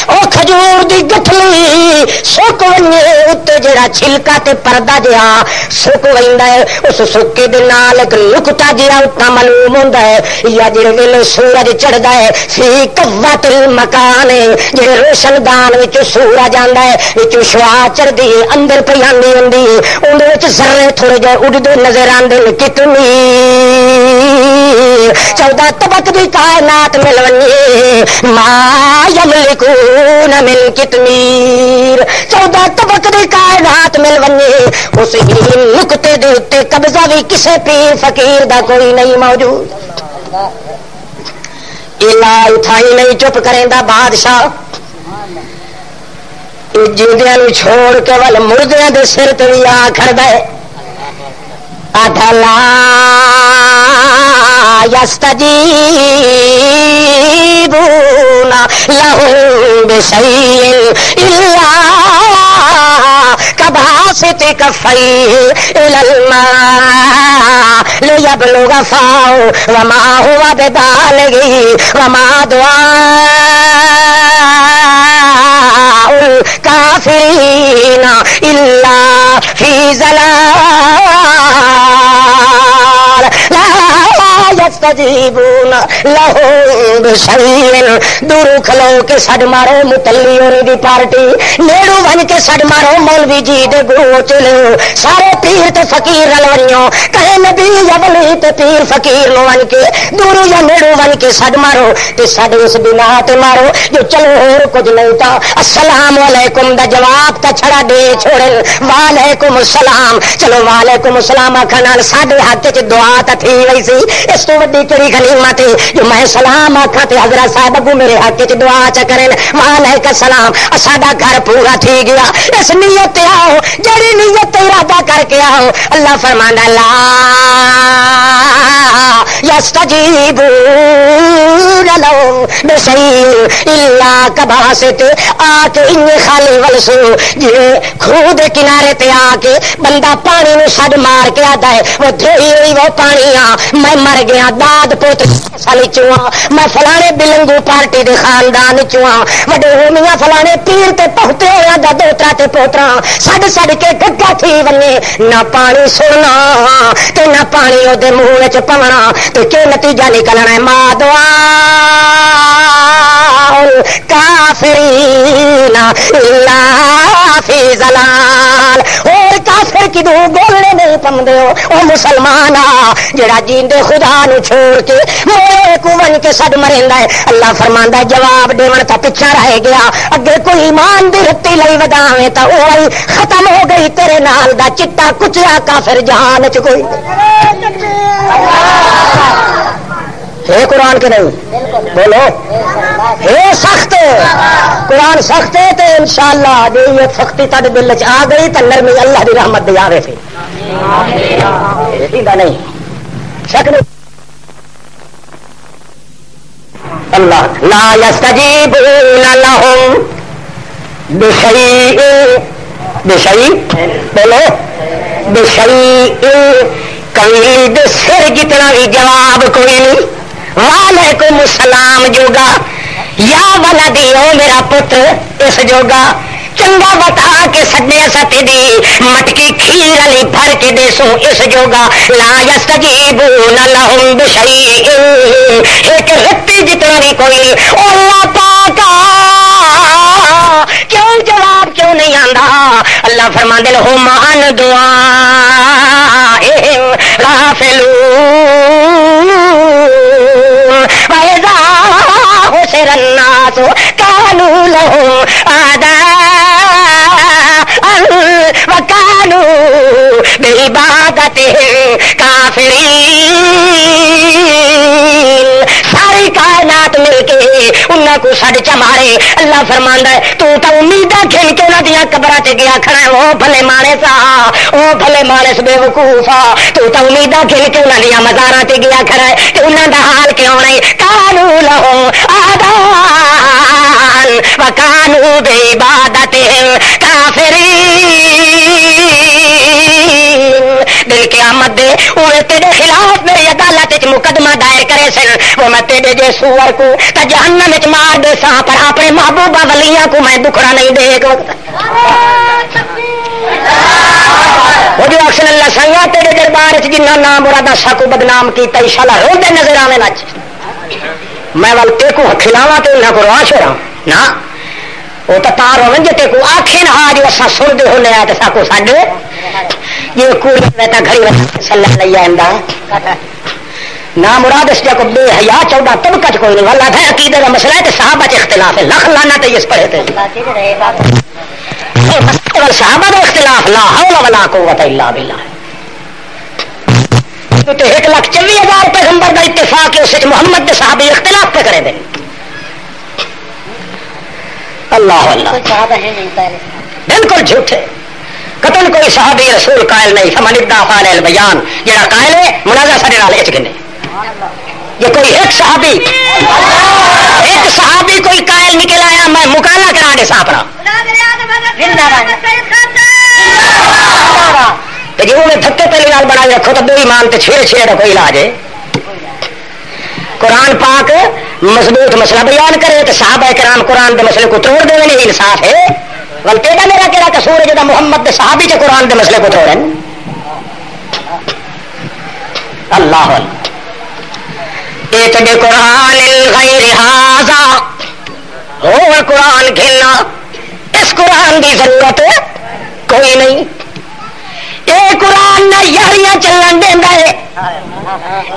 او کھجور دی گٹھلی سک ونجے اُتے جڑا چھلکا تے پردہ جہا سک ویندا ہے اس سکے دے نال ایک لکتا جہا اتنا معلوم ہوندا ہے یا جڑے ویلے سورج چڑھدا ہے فی قوت المکان جڑے روشن دان وچ سورج آندا ہے وچ شعاع چڑھدی اندر پئی آندی ہوندی اون وچ ذرے تھوڑے جے اڑدے نظر آندے کتنی 14 طبق دی کائنات مل ونجے ما یملکون من کتمیر 14 طبق دی کائنات مل ونجے اس نقطے دے اوتے قبضہ بھی کسے پیر فقیر دا کوئی نہیں موجود الا اتھائی نہیں چپ کریندا بادشاہ جیندیاں نوں چھوڑ کے ول مردیاں دے سر تے وی آ کھڑدا ہے ادلا یستجیبون لہم بشیء الا کباس باسط کفیہ الی الماء لیبلغ فاہ وما هو ببالغہ وما دعاء الکافرین الا فی ضلال لا یستجیبون لہم بشیء دور کھلو کے سڈ مارو متلی ہوری دی پارٹی نیڑو ون کے سڈ مارو مولوی جی دے گرو چلو سارے پیر تے فقیر رل ونیو کہے نبی یا ولی تے پیر فقیر نو ون کے دورو یا نیڑو ون کے سڈ مارو تے سڈ اس بنا تے مارو جو چلو اور کچھ نہیں تا السلام علیکم دا جواب تا چھڑا دے چھوڑن وعلیکم السلام چلو وعلیکم السلام آکھن نال ساڈے ہاتھ وچ دعا تا تھی وئی سی اس تو وڈی کیڑی غنیمت ہے جو میں سلام آکھاں تے حضرت صاحب اگوں میرے حق وچ دعا چ کرن وعلیکم السلام ساڈا گھر پورا تھی گیا اس نیت تے آؤ جڑی نیت تے ارادہ کر کے آؤ اللہ فرماندا لا یستجیبون لہم بشیء الا کباسط آ کے ان خالی ولسو جی کھو دے کنارے تے آ کے بندہ پانی نو چھڈ مار کے آدا ہے وہ دھوئی ہوئی وہ پانی آ میں مر گیا داد پوت سالی چواں میں فلانے بلنگو پارٹی دے خاندان چواں وڈے ہومیاں فلانے پیر تے پہتے ہویا دا دوترا تے پوترا سڈ سڈ کے گگا تھی ونے نہ پانی سننا تے نہ پانی او دے منہ وچ پونا تے کی نتیجہ نکلنا ہے ما دعا الکافرین الا فی ضلال اور کافر کی دو بولنے نہیں پمدے ہو او مسلمان آ جڑا جیندے خدا نو چھوڑ کے موئے کو ون کے سڈ مریندا ہے اللہ فرماندا جواب دیون تا پیچھے رہ گیا اگے کوئی ایمان دی رتی لئی وداویں تا اوہی ختم ہو گئی تیرے نال دا چٹا کچیا کافر جہان وچ کوئی ہے قرآن کے نہیں بولو ہے سخت قرآن سخت ہے تو انشاءاللہ جی یہ سختی تھوڑے دل چ آ گئی تو نرمی اللہ دی رحمت دے آوے پھر نہیں شک نہیں اللہ لا یستجیبون لہم بشیء بشیء بولو بشیء کمید سر جتنا بھی جواب کوئی نہیں وعلیکم السلام جوگا یا ولدی او میرا پتر اس جوگا چنگا بتا کے سڈے ستے دی مٹکی کھیر علی بھر کے دیسوں اس جوگا لا یستجیبون لہم بشیء ایک رتی جتنا بھی کوئی اللہ پاکا کیوں جواب کیوں نہیں آندا اللہ فرماندے ہم عن دعائہم غافلون وَإِذَا حُشِرَ النَّاسُ كَانُوا لَهُمْ أَعْدَاءً وَكَانُوا بِعِبَادَتِهِمْ كَافِرِينَ ساری کائنات مل کے انہاں کو سڈ چمارے اللہ فرماندا ہے تو امیداں کھل کے انہاں دیاں قبراں تے گیا کھڑا ہے او بھلے مانس او بھلے مانس بے وقوف تو امیداں کھل کے انہاں دیاں مزاراں تے گیا کھڑا ہے تے انہاں دا حال کیا ہونا ہے کانوا لہم اعداء وکانوا بعبادتہم کافرین دل قیامت دے اوے تیرے خلاف میری عدالت وچ مقدمہ دائر کرے سن وہ میں تیرے جے سور کو تے جہنم وچ مار دے سا پر اپنے محبوبہ ولیاں کو میں دکھڑا نہیں دے ایک وقت وہ جو اکثر اللہ سنگا تیرے دربار وچ جنہ نام مراد ساکو بدنام کیتا انشاءاللہ روندے نظر آویں نچ میں ول تے کو کھلاواں تے انہاں کو روا چھوڑاں نا وہ تو تار ہو جی کو آخے نہ جو اصا سنتے ہونے آ تو ساکو سڈ یہ کوئی تا گھڑی سلا لئی آئندہ نہ مراد اس کو بے حیا 14 طبقہ کوئی نہیں والا ہے عقیدے کا مسئلہ ہے تو صحابہ چ اختلاف ہے لکھ لانا تو اس پڑھے تھے صحابہ کا اختلاف لا حول ولا قوت الا باللہ تو 1,24,000 پیغمبر کا اتفاق ہے اس محمد کے صحابی اختلاف پہ کرے دیں اللہ اللہ بالکل جھوٹے قتل کوئی صحابی رسول قائل نہیں فمن ادعى قال البیان جڑا قائل ہے منازع سارے نال اچ گنے یہ کوئی ایک صحابی کوئی قائل نکل آیا میں مکالا کرا دے صاحب جی وہ دھکے پہلی نال بنا رکھو تو دو ایمان تے چھیڑے چھیڑے کا کوئی علاج ہے. قرآن پاک مضبوط مسئلہ بیان کرے تو صحابہ کرام قرآن دے مسئلے کو توڑ دے نہیں انصاف ہے. غلطی کا میرا کہڑا قصور ہے جدا محمد دے صحابی کے قرآن دے مسئلے کو توڑیں. اللہ ایک دے قرآن غیر ھذا اور قرآن کھلنا اس قرآن کی ضرورت کوئی نہیں. یہ قرآن نہ یاریاں چلن دینا ہے,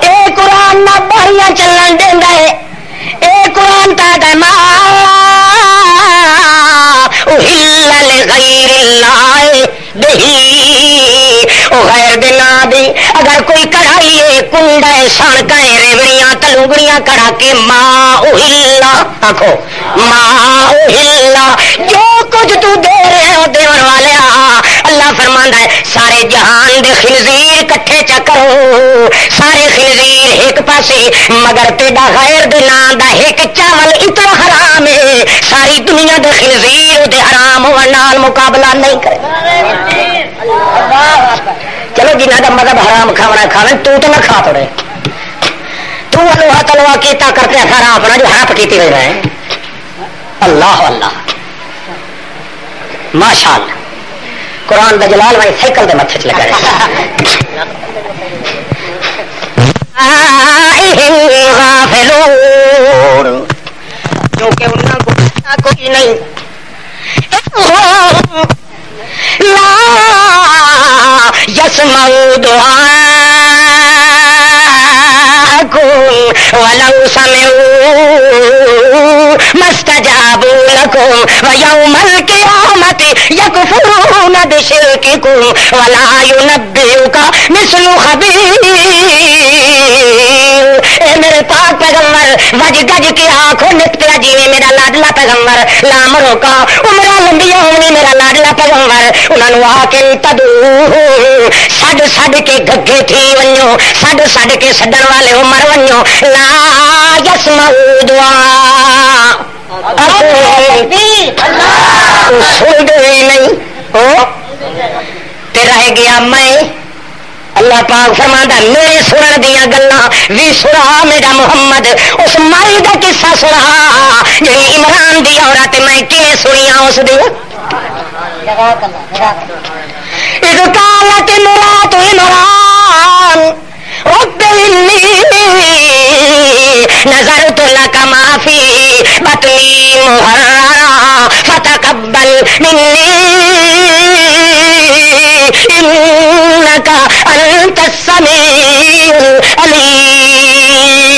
یہ قرآن نہ باریاں چلن دینا ہے. یہ قرآن تا غیر اللہ بہی غیر دنا دی اگر کوئی کڑھائی کنڈا سڑک ریوڑیاں تلوگڑیاں کڑا کے ماں اہلا آخو ماں اہلا جو کچھ تو دے رہے ہو دیون والے اللہ فرماندا ہے سارے جہان دے خنزیر کٹھے چا کرو سارے خنزیر ایک پاسے مگر تیڈا غیر دے نام دا ایک چاول اتنا حرام ہے ساری دنیا دے خنزیر دے حرام ہون نال مقابلہ نہیں کرے. چلو جنہ کا مذہب حرام کھانا کھاویں تو نہ کھا پڑے تو لوہا تلوا کیتا کرتے سارا اپنا جو ہڑپ کیتی رہنا ہے. اللہ اللہ ماشاء اللہ قرآن دا جلال والی سائیکل دے متھے چ لگا غافلون کیونکہ انہاں کو کوئی نہیں لا يسمعوا دعاءكم ولو سمعوا ما استجابوا لكم ويوم القيامة يكفرون بشرككم ولا ينبئك مثل خبير. اے میرے پاک پیغمبر وج گج کے آنکھوں نت پیا جیویں میرا لاڈلا پیغمبر لام روکا عمرہ لمبی ہونی میرا لاڈلا پیغمبر انہوں آ کے تدو سڈ سڈ کے گگے تھی ونجو سڈ سڈ کے سڈن والے مر ونجو لا يسمعوا دعاء سن دے نہیں تے رہ گیا میں. اللہ پاک فرماتا میرے سنن دیا گلاں بھی سنا میرا محمد اس مائی کا قصہ سنا جی عمران دی عورت میں کیویں سنیاں اس دی. اذ قالت امرأة عمران رب إني نظرت لك ما في بطني محررا فتقبل مني إنك أنت السميع العليم.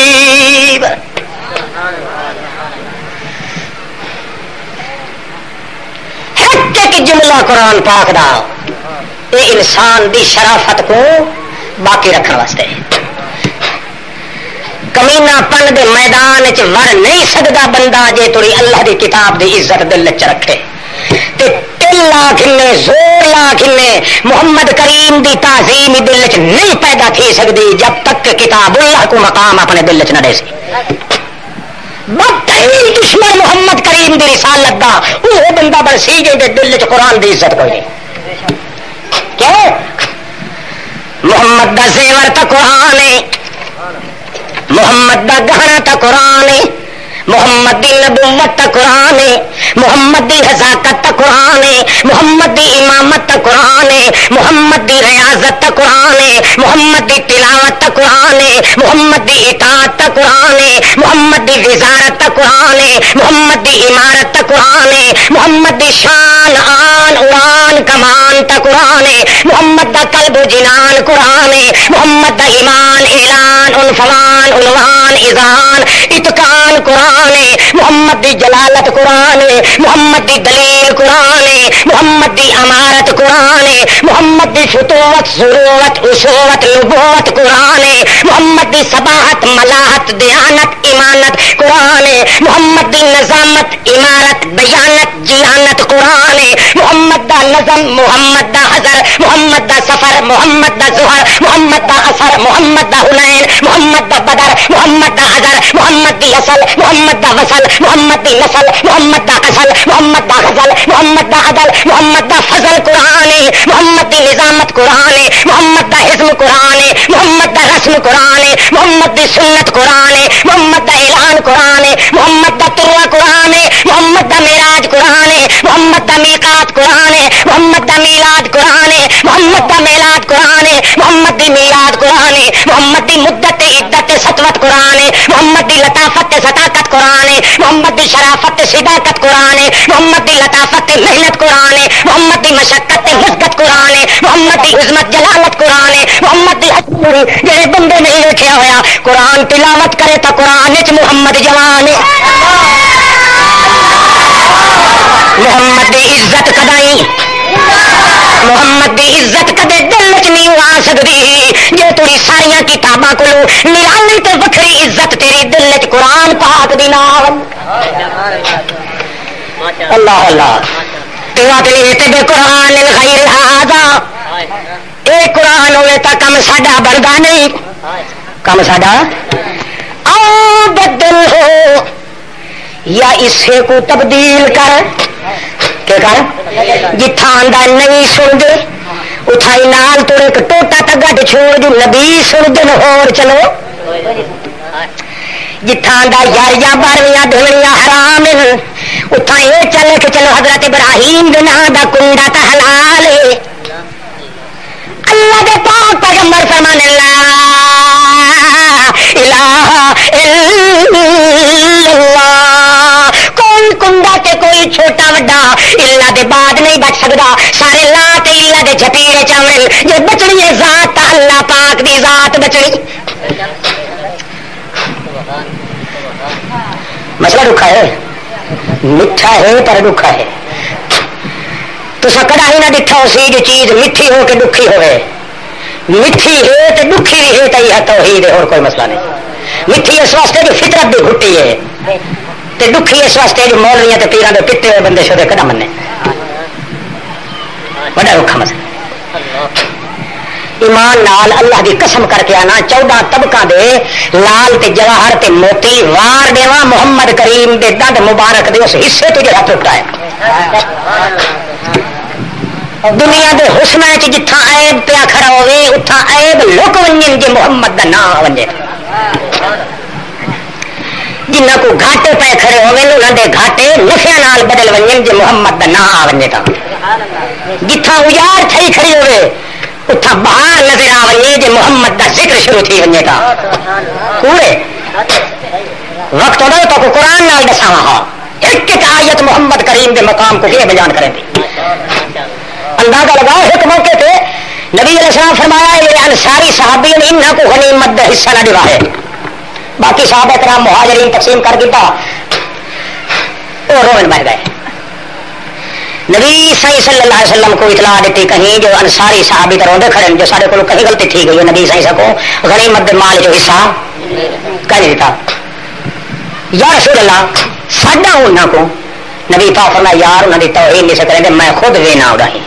ایک جملہ قرآن پاک دا یہ انسان دی شرافت کو باقی رکھنے واسطے کمینہ پن دے میدان چ وڑ نہیں سکتا بندہ جے تھوڑی اللہ دی کتاب دی عزت دل چ رکھے تے دل لا کھنے زور لا کھنے محمد کریم دی تعظیم دل چ نہیں پیدا تھی سکتی جب تک کہ کتاب اللہ کو مقام اپنے دل چ نہ دے سی. بدترین دشمن محمد کریم دی رسالت دا وہ بندہ بن سی جے دے دل چ قرآن دی عزت کوئی نہیں. کیوں محمد دا زیور تا قرآن ہے محمد دا گہنا تا قرآن ہے محمد دی نبوت تا قرآن ہے محمد دی حذاقت تا قرآن ہے محمد دی امامت تا قرآن ہے محمد دی ریاضت تا قرآن ہے محمد دی تلاوت تا قرآن ہے محمد دی اطاعت تا قرآن ہے محمد دی وزارت تا قرآن ہے محمد دی عمارت تا قرآن ہے محمد دی شان آن اڑان کمان تا قرآن ہے محمد دا قلب و جنان قرآن ہے محمد دا ایمان اعلان عنفوان عنوان اذان اتقان قرآن ہے محمد دی جلالت قرآن ہے محمد دی دلیل قرآن ہے محمد دی امارت قرآن ہے محمد دی فتوت ضرورت اصوت نبوت قرآن ہے محمد دی صباحت ملاحت دیانت ایمانت قرآن ہے محمد دی نظامت عمارت بیانت جیانت قرآن ہے محمد دا نظم محمد دا حضر محمد دا سفر محمد دا ظہر محمد دا اثر محمد دا حنین محمد دا بدر محمد دا حضر محمد دی اصل محمد دا وصل محمد دی نسل محمد دا اصل محمد دا غزل محمد دا عدل محمد دا فضل قرآن ہے محمد دی نظامت قرآن ہے، محمد دا حزم قرآن ہے، محمد دا رسم قرآن ہے، محمد دی سنت قرآن ہے، محمد دا اعلان قرآن ہے، محمد دا ترا قرآن ہے، محمد دا معراج قرآن ہے، محمد دا میقات قرآن ہے، محمد دا میلاد قرآن ہے، محمد دا میلاد قرآن ہے، محمد دی میلاد قرآن ہے، محمد دی مدت عدت ستوت قرآن ہے، محمد دی لطافت صداقت قرآن ہے، محمد دی شرافت صداقت قرآن ہے، محمد دی لطافت محنت قرآن ہے، محمد دی مشقت مشقت قرآن ہے، محمد دی عظمت جلالت قرآن ہے، محمد دی حضوری جڑے بندے نہیں دیکھا ہوا قرآن تلاوت کرے تو قرآن وچ محمد جوان ہے، محمد دی عزت کدائی محمد دی عزت کدے دل وچ نہیں آ سکتی جے تیری ساری کتاباں کو نرالی تے وکھری عزت تیری دل وچ قرآن پاک دی نال اللہ اللہ تیرا تے بے قرآن غیر ھذا اے قرآن ہوئے تا کم ساڈا بندا نہیں کم ساڈا او بدل ہو یا اسے کو تبدیل کر کہ کر جتھاں آندا نہیں سن دے اتھائی نال تو ایک ٹوٹا تا گڈ چھوڑ جو نبی سن دن ہور چلو جتھاں آندا یاریاں بارویاں ڈھولیاں حرام اتھاں یہ چلے کہ چلو حضرت ابراہیم دے ناں دا کنڈا تا حلال ہے اللہ دے پاک پیغمبر فرمان لا الہ الا اللہ کوئی کنڈا تے کوئی چھوٹا وڈا اللہ دے بعد نہیں بچ سکتا سارے لا تے اللہ دے جھپیڑے چاول جے بچنی ہے ذات تا اللہ پاک دی ذات بچنی مسئلہ دکھا ہے میٹھا ہے پر دکھا ہے تو کدا ہی نہ دکھا اسی جو چیز میٹھی ہو کے دکھی ہوئے میٹھی ہے تو دکھی بھی ہے تو یہ توحید ہے اور کوئی مسئلہ نہیں میٹھی اس واسطے جو فطرت بھی گھٹی ہے تے دکھی اس واسطے جو مولویاں تے پیراں دے پٹے ہوئے بندے شو دے کدا مننے بڑا رکھا مسئلہ ایمان نال اللہ دی قسم کر کے آنا 14 طبقاں دے لال تے جواہر تے موتی وار دیواں محمد کریم دے دند مبارک دے اس حصے تو جڑا ٹوٹا ہے دنیا دے حسن چ جتھاں عیب پیا کھڑا ہوے اتھاں عیب لک ونجن جے محمد دا نام ونجے جنہاں کو گھاٹے پے کھڑے ہوے انہاں دے گھاٹے نفعاں نال بدل ونجن جے محمد دا نام آ ونجے تا جتھاں اجاڑ تھئی کھڑی ہوے اتھاں بہار نظر آ ونجے جے محمد دا ذکر شروع تھی ونجے تا پورے وقت ہونا تو کو قرآن نال دساواں ہا ایک ایک آیت محمد کریم دے مقام کو کیے بیان کریں دی اندازہ لگاؤ ایک موقع پہ نبی علیہ السلام فرمایا یہ انصاری صحابی نے انہاں کو غنیمت دا حصہ نہ دیوا ہے باقی صحابہ کرام مہاجرین تقسیم کر دیتا اور رومن بن گئے نبی صلی اللہ علیہ وسلم کو اطلاع دیتی کہیں جو انصاری صحابی تو روندے کھڑے جو سارے کو کہیں غلطی تھی گئی نبی صلی کو غنیمت دے مال جو حصہ کہیں دیتا یا رسول اللہ ساڈا انہاں کو نبی پاک فرمایا یار انہاں دی توہین نہیں سکرے میں خود وینا اڑائی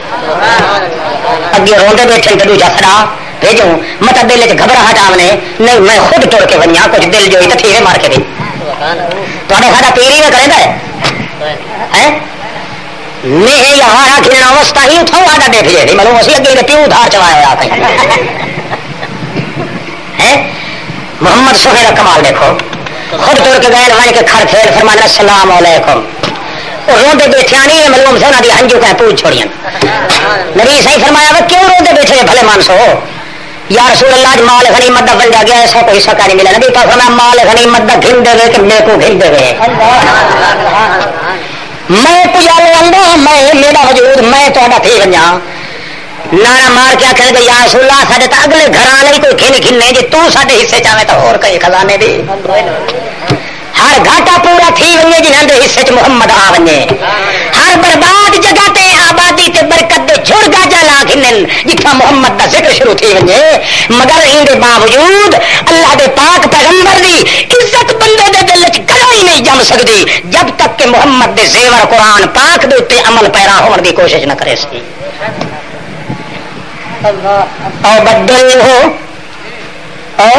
اگے روندے بیٹھے تے دوجا سڑا بھیجوں مت دل وچ گھبراہٹ آونے نہیں میں خود ٹر کے ونیا کچھ دل جو تے تھیرے مار کے دے تواڈے ساڈا پیر ہی نہ کریندا ہے نہیں یہاں کھیلنا وسطا ہی اٹھاؤ آڈا دیکھ جائے مطلب اسی اگے پیو دھار چلایا ہوا کہیں محمد سہے کا کمال دیکھو خود ٹر کے گئے وائن کے کھڑ پھیر فرمانا السلام علیکم اور روندے بیٹھے نہیں ملوم سے انہاں دی ہنجو کہ پوچھ چھوڑیاں نبی صحیح فرمایا وہ کیوں روندے بیٹھے بھلے مانسو یا رسول اللہ مال غنیمت دا ونڈا گیا ایسا کوئی حصہ نہیں ملا نبی پاک فرمایا مال غنیمت دا گھن دے کہ میرے کو گھن دے میں پجالے آندا میں میرا وجود میں تہاڈا تھی ونجا نعرہ مار کے آخر گئی یا رسول اللہ ساڈے تا اگلے گھر والے کوئی گھن گھنے جے تو ساڈے حصے چاہے تو اور کئی خزانے دے ہر گھاٹا پورا تھی ونجے جنہاں دے حصے چ محمد آ ونجے ہر برباد جگہ تے آبادی تے برکت دے جھڑ گاجا لا گھنن جتھاں محمد دا ذکر شروع تھی ونجے مگر ان دے باوجود اللہ دے پاک پیغمبر دی عزت بندے دے دل وچ کدی نہیں جم سکدی جب تک کہ محمد دے زیور قرآن پاک دے تے عمل پیرا ہون دی کوشش نہ کرے سی او بدل ہو او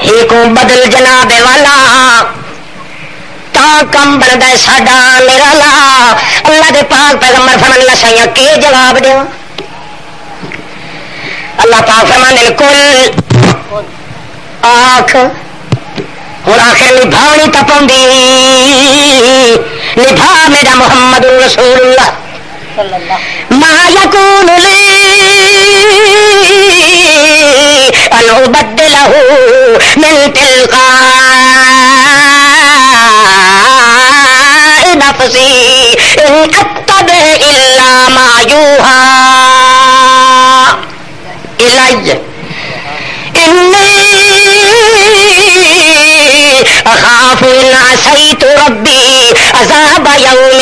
ہی کو بدل جناب والا تا کم بندا ہے ساڈا میرا لا اللہ دے پاک پیغمبر فرمان اللہ سائیں کے جواب دیو اللہ پاک فرمانے کل آخ ہوں آخر نبھانی تپاؤں نبھا میرا محمد رسول اللہ ما یکون لی ان ابدلہ من تلقاء نفسی ان اتبع الا ما یوحی الی انی اخاف ان عصیت ربی عذاب یوم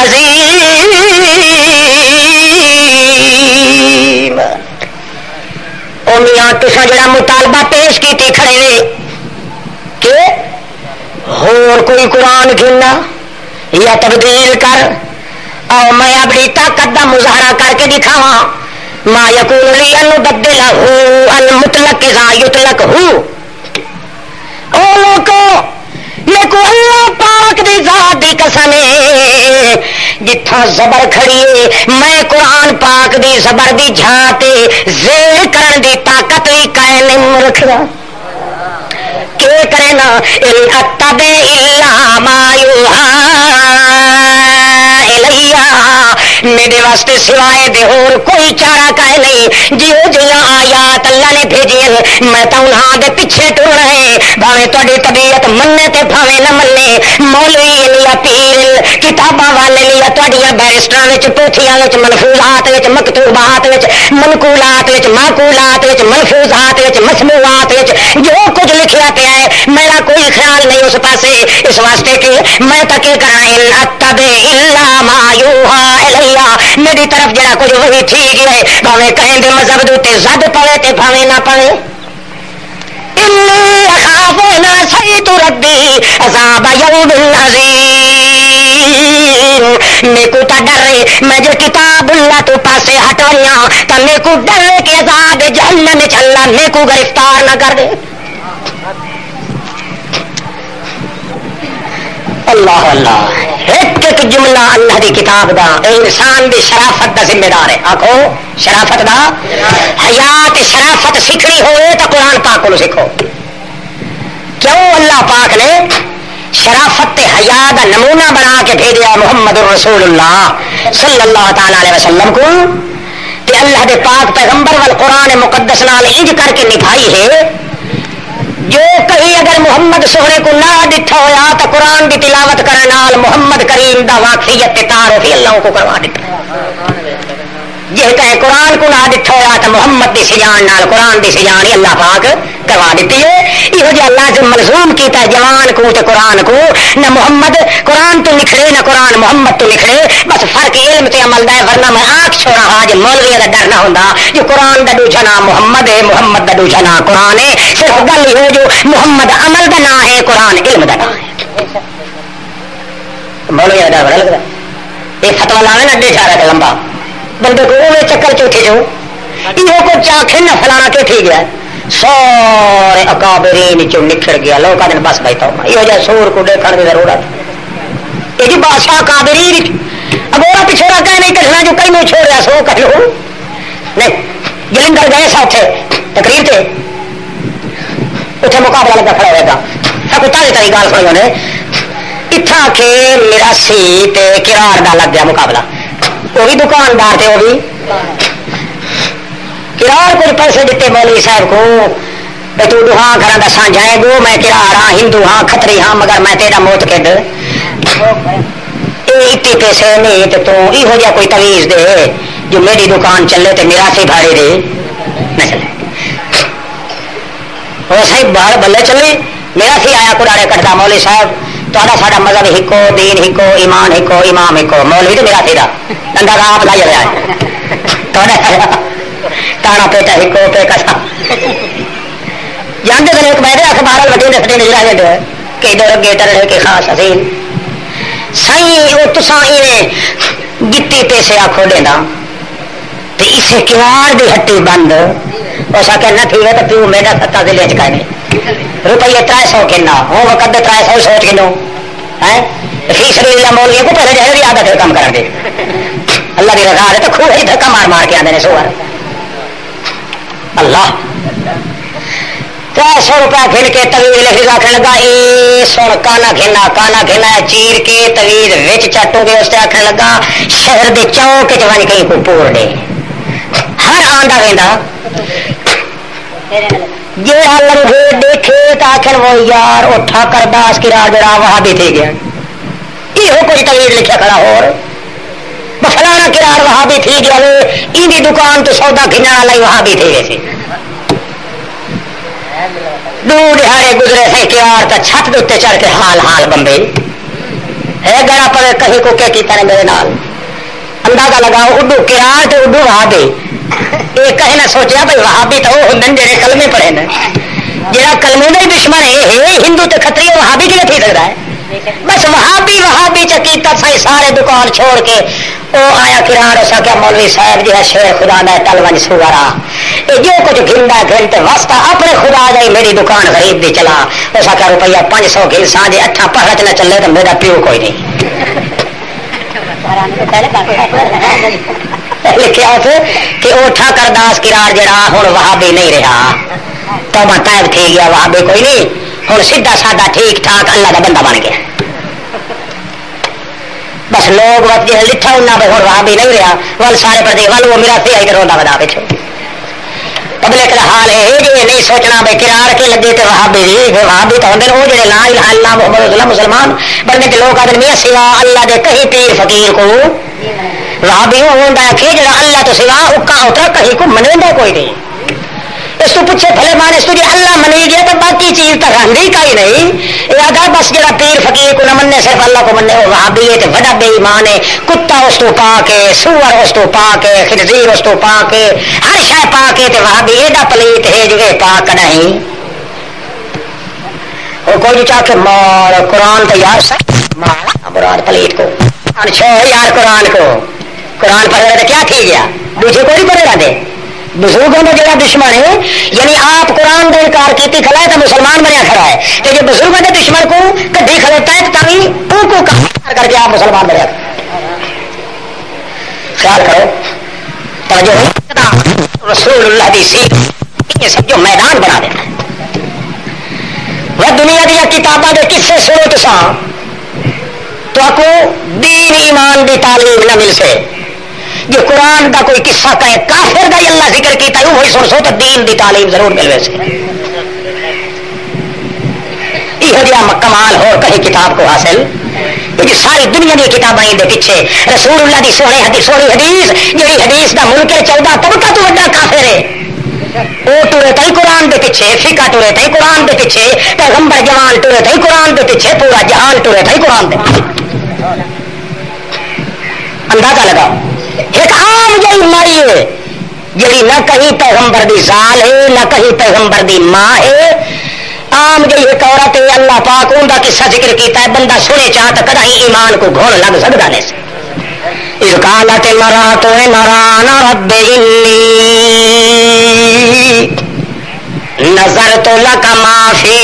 عظیم. او میاں تساں جڑا مطالبہ پیش کیتی کھڑے نے کہ ہور کوئی قرآن گھننا یا تبدیل کر اور میں اپنی طاقت دا مظاہرہ کر کے دکھاواں ما یکون لی ان ابدلہ المطلق اذا یطلق ہو. او لوگوں میں کو اللہ پاک دی ذات دی قسم ہے جتھاں زبر کھڑیے میں قرآن پاک دی زبر دی جھاتے زیر کرن دی طاقت ہی قائم رکھدا کہ کرے نا ان اتبع الا ما یوحی الیہ میرے واسطے سوائے دے اور کوئی چارہ کائے نہیں جیو جیاں آیات اللہ نے بھیجین میں تو انہاں دے پیچھے ٹر رہے بھاویں تہاڈی طبیعت مننے تے بھاویں نہ مننے مولوی لیا پیر کتاباں والے لیا تہاڈیاں بیرسٹراں وچ پوتھیاں وچ ملفوظات وچ مکتوبات وچ منقولات وچ معقولات وچ ملفوظات وچ مسموعات وچ جو کچھ لکھیا پیا ہے میرا کوئی خیال نہیں اس پاسے اس واسطے کہ میں تکے کراں ان اتبع الا ما یوحی الیہ میری طرف جڑا کچھ وہی ٹھیک ہے بھاویں کہیں دے مذہب دے تے زد پوے تے بھاویں نہ پوے. انی اخاف ان عصیت ربی عذاب یوم عظیم. میں کو تا ڈر ہے میں جو کتاب اللہ تو پاسے ہٹویاں تا میں کو ڈر ہے کہ عذاب جہنم وچ اللہ میں کو گرفتار نہ کر دے. اللہ اللہ ایک ایک جملہ اللہ دی کتاب دا انسان دی شرافت دا ذمہ دار ہے. آکھو شرافت دا حیات شرافت سیکھنی ہوئے تو قرآن پاک کو سیکھو. کیوں اللہ پاک نے شرافت حیا دا نمونہ بنا کے بھیجا محمد الرسول اللہ صلی اللہ تعالی علیہ وسلم کو کہ اللہ دے پاک پیغمبر والقرآن مقدس نال انج کر کے نبھائی ہے جو کہیں اگر محمد سہرے کو نہ ڈٹھا ہوا تو قرآن کی تلاوت کرنے نال محمد کریم دا واقعیت تعارف اللہ کو کروا دیتا. جی کہیں قرآن کو نہ ڈٹھا ہوا تو محمد دی سجان نال قرآن دی سجان اللہ پاک کروا دیتی ہے. یہ جو اللہ سے ملزوم کیتا ہے جوان کو تے قرآن کو نہ محمد قرآن تو نکھڑے نہ قرآن محمد تو نکھڑے بس فرق علم تے عمل دا ہے. ورنہ میں آنکھ چھوڑا ہاں جو مولوی دا ڈر نہ ہوندا جو قرآن دا دوجا نام محمد ہے محمد دا دوجا نام قرآن ہے. صرف گل ہو جو محمد عمل دا نام ہے قرآن علم دا نام ہے. مولوی دا ڈر بڑا لگتا یہ فتوا لاوے نا ڈے رہا لمبا بندے کو وہ چکر چوٹھی جو یہ کو چاکھے نہ فلانا کے ٹھیک ہے سارے اکابرین چو نکھڑ گیا لوگ دن بس بیٹھا ہوں یہ جائے سور کو دیکھنے کی ضرورت یہ جی بادشاہ اکابرین اب وہ پچھوڑا کہہ نہیں کہنا جو کہیں نہیں چھوڑ رہا سو کہہ لو نہیں. جلندر گئے سا اتنے تقریر تھے اتنے مقابلہ لگا کھڑا ہوئے گا سب تازی تاری گال سنی انہیں اتنا کہ میرا سی کرار دا لگ گیا مقابلہ. وہ بھی دکاندار تھے وہ بھی کرار کچھ پیسے دیتے مولوی صاحب کو تو ہاں گھر کا سانجا ہے گو میں کرار ہاں ہندو ہاں کھتری ہاں مگر میں تیرا موت کد اتنے پیسے نہیں تو یہ ہو جا کوئی تویز دے جو میری دکان چلے تو میرا سی بھاڑے دے نہ چلے وہ صاحب باہر بلے چلے میرا سی آیا کڑاڑے کٹتا مولوی صاحب تا سا مذہب ہکو دین ہکو ایمان ہکو امام ہکو مولوی تو میرا تیرا ڈنڈا کا آپ لائی رہا ہے تانا پیٹا ہکو پہ کسا جانتے تھے ایک بہرے اخبار وڈی دستے نہیں رہے دے کہ ادھر گیٹر ہے کہ خاص حسین سائیں وہ تساں انہیں گتی پیسے آخو دینا تو اسے کیوار دی ہٹی بند ایسا کہنا تھی تو پیو میرا ستا ضلع چکائے روپیے 300 کہنا وہ وقت 300 سوچ کنو فیس اللہ مولوی کو پہلے جہاں بھی عادت ہے کام کر دے اللہ کی رضا ہے تو خوب ہی دھکا مار مار کے آدھے سوار اللہ 300 روپیہ گھن کے تویز لکھ آخر لگا اے سن کانا گھنا چیر کے تویز وچ چٹو گے اس سے آخر لگا شہر دے چوک چ ون کہیں کو پور دے ہر آندا ویندا جی لنگے دیکھے تو آخر وہ یار اٹھا کر داس کرا جڑا وہاں بھی تھی گیا یہ کچھ تویز لکھا کھڑا ہو فلانا کرار وہاں بھی تھی گیا ان دکان تو سودا گھننے والا وہاں بھی تھی گئے دور دہاڑے گزرے تھے کیار تو چھت کے اتنے چڑھ کے حال بمبے ہے گڑا پڑے کہیں کو کیا کیتا نے میرے نال اندازہ لگاؤ اڈو کرار تو اڈو وہاں بھی یہ کہیں نہ سوچا بھائی وہاں بھی تو وہ ہوں جڑے کلمے پڑے نا جہاں کلمے کا دشمن ہے ہندو تو کتری وہاں بھی کیوں تھی سکتا ہے بس وہاں بھی چکیتا سائی سارے دکان چھوڑ کے وہ آیا کرار اسا کیا مولوی صاحب جی شیر خدا دا تلون سوارا جو کچھ گھندا گھنٹے واسطہ اپنے خدا جائی میری دکان خرید دی چلا اسا کیا روپیہ 500 گل سانجے اٹھا پہلچ نہ چلے تو میرا پیو کوئی نہیں لکھا کہ اٹھا کر داس کرار جڑا ہوں وہاں بھی نہیں رہا تو طیب تھی گیا وہاں بھی کوئی نہیں ہوں سیدھا سادہ ٹھیک ٹھاک اللہ کا بندہ بن گیا بس لوگ وقت جی لٹھا ہونا ہوں وہاں بھی نہیں رہا ول سارے پردے ول وہ میرا سی آئی روڈا بدا پچھو پبلک کا حال ہے جی نہیں سوچنا بھائی کرار کے لگے تو وہاں بھی تو ہوتے وہ جڑے لا الہ الا اللہ محمد رسول اللہ مسلمان بننے کے لوگ آدمی سوا اللہ دے کہیں پیر فقیر کو وہاں بھی ہوتا ہے جڑا اللہ تو سوا اکا اترا کہیں کو منے کوئی نہیں اس کو پوچھے بھلے مان اس کو جی اللہ منی گیا تو باقی چیز تو رہی کا ہی نہیں یاد ہے بس جڑا پیر فقیر کو نہ مننے صرف اللہ کو مننے وہ وہاں بھی ہے تو بڑا بے ایمان ہے کتا اس تو پا کے سور اس تو پا کے خنزیر اس تو پا کے ہر شے پا کے تو وہاں بھی ایڈا پلیت ہے جو پاک نہیں وہ کوئی چاہ کے مار قرآن تو یار مراد پلیت کو چھو یار قرآن کو قرآن پڑھ رہے تو کیا تھی گیا دوسرے کو نہیں پڑھے رہتے بزرگوں میں جڑا دشمن ہے یعنی آپ قرآن کا انکار کیتی کھڑا ہے تو مسلمان بنیا کھڑا ہے کہ جو بزرگوں کے دشمن کو کدی کھڑوتا ہے تبھی ان کو کر کے آپ مسلمان بنیا خیال کرو توجہ رسول اللہ دی سیت یہ سب جو میدان بنا دینا ہے وہ دنیا دیا کتاباں کے قصے سنو تو آپ کو دین ایمان دی تعلیم نہ مل سے جو قرآن کا کوئی قصہ کہے کافر کا اللہ ذکر کیتا ہے وہی سن سو تو دین دی تعلیم ضرور ملے سے یہ کمال ہو کہیں کتاب کو حاصل کیونکہ ساری دنیا کی کتابیں دے پیچھے رسول اللہ دی سونی حدیث جہی حدیث کا ملک 14 طبقہ تو بڑا کافر ہے وہ ٹورے تھی قرآن دے پیچھے فقہ ٹورے تھی قرآن دے پیچھے پیغمبر جوان ٹورے تھی قرآن دے پیچھے پورا جہان ٹورے تھی قرآن دے اندازہ لگاؤ ایک عام جی مائی ہے جی نہ کہیں پیغمبر دی زال ہے نہ کہیں پیغمبر دی ماں ہے عام جی ایک عورت ہے اللہ پاک ان کا قصہ ذکر کیتا ہے بندہ سنے چاہ تو کدا ہی ایمان کو گھون لگ سکتا ہے اس قالت مرات عمران رب انی نظرت لک ما فی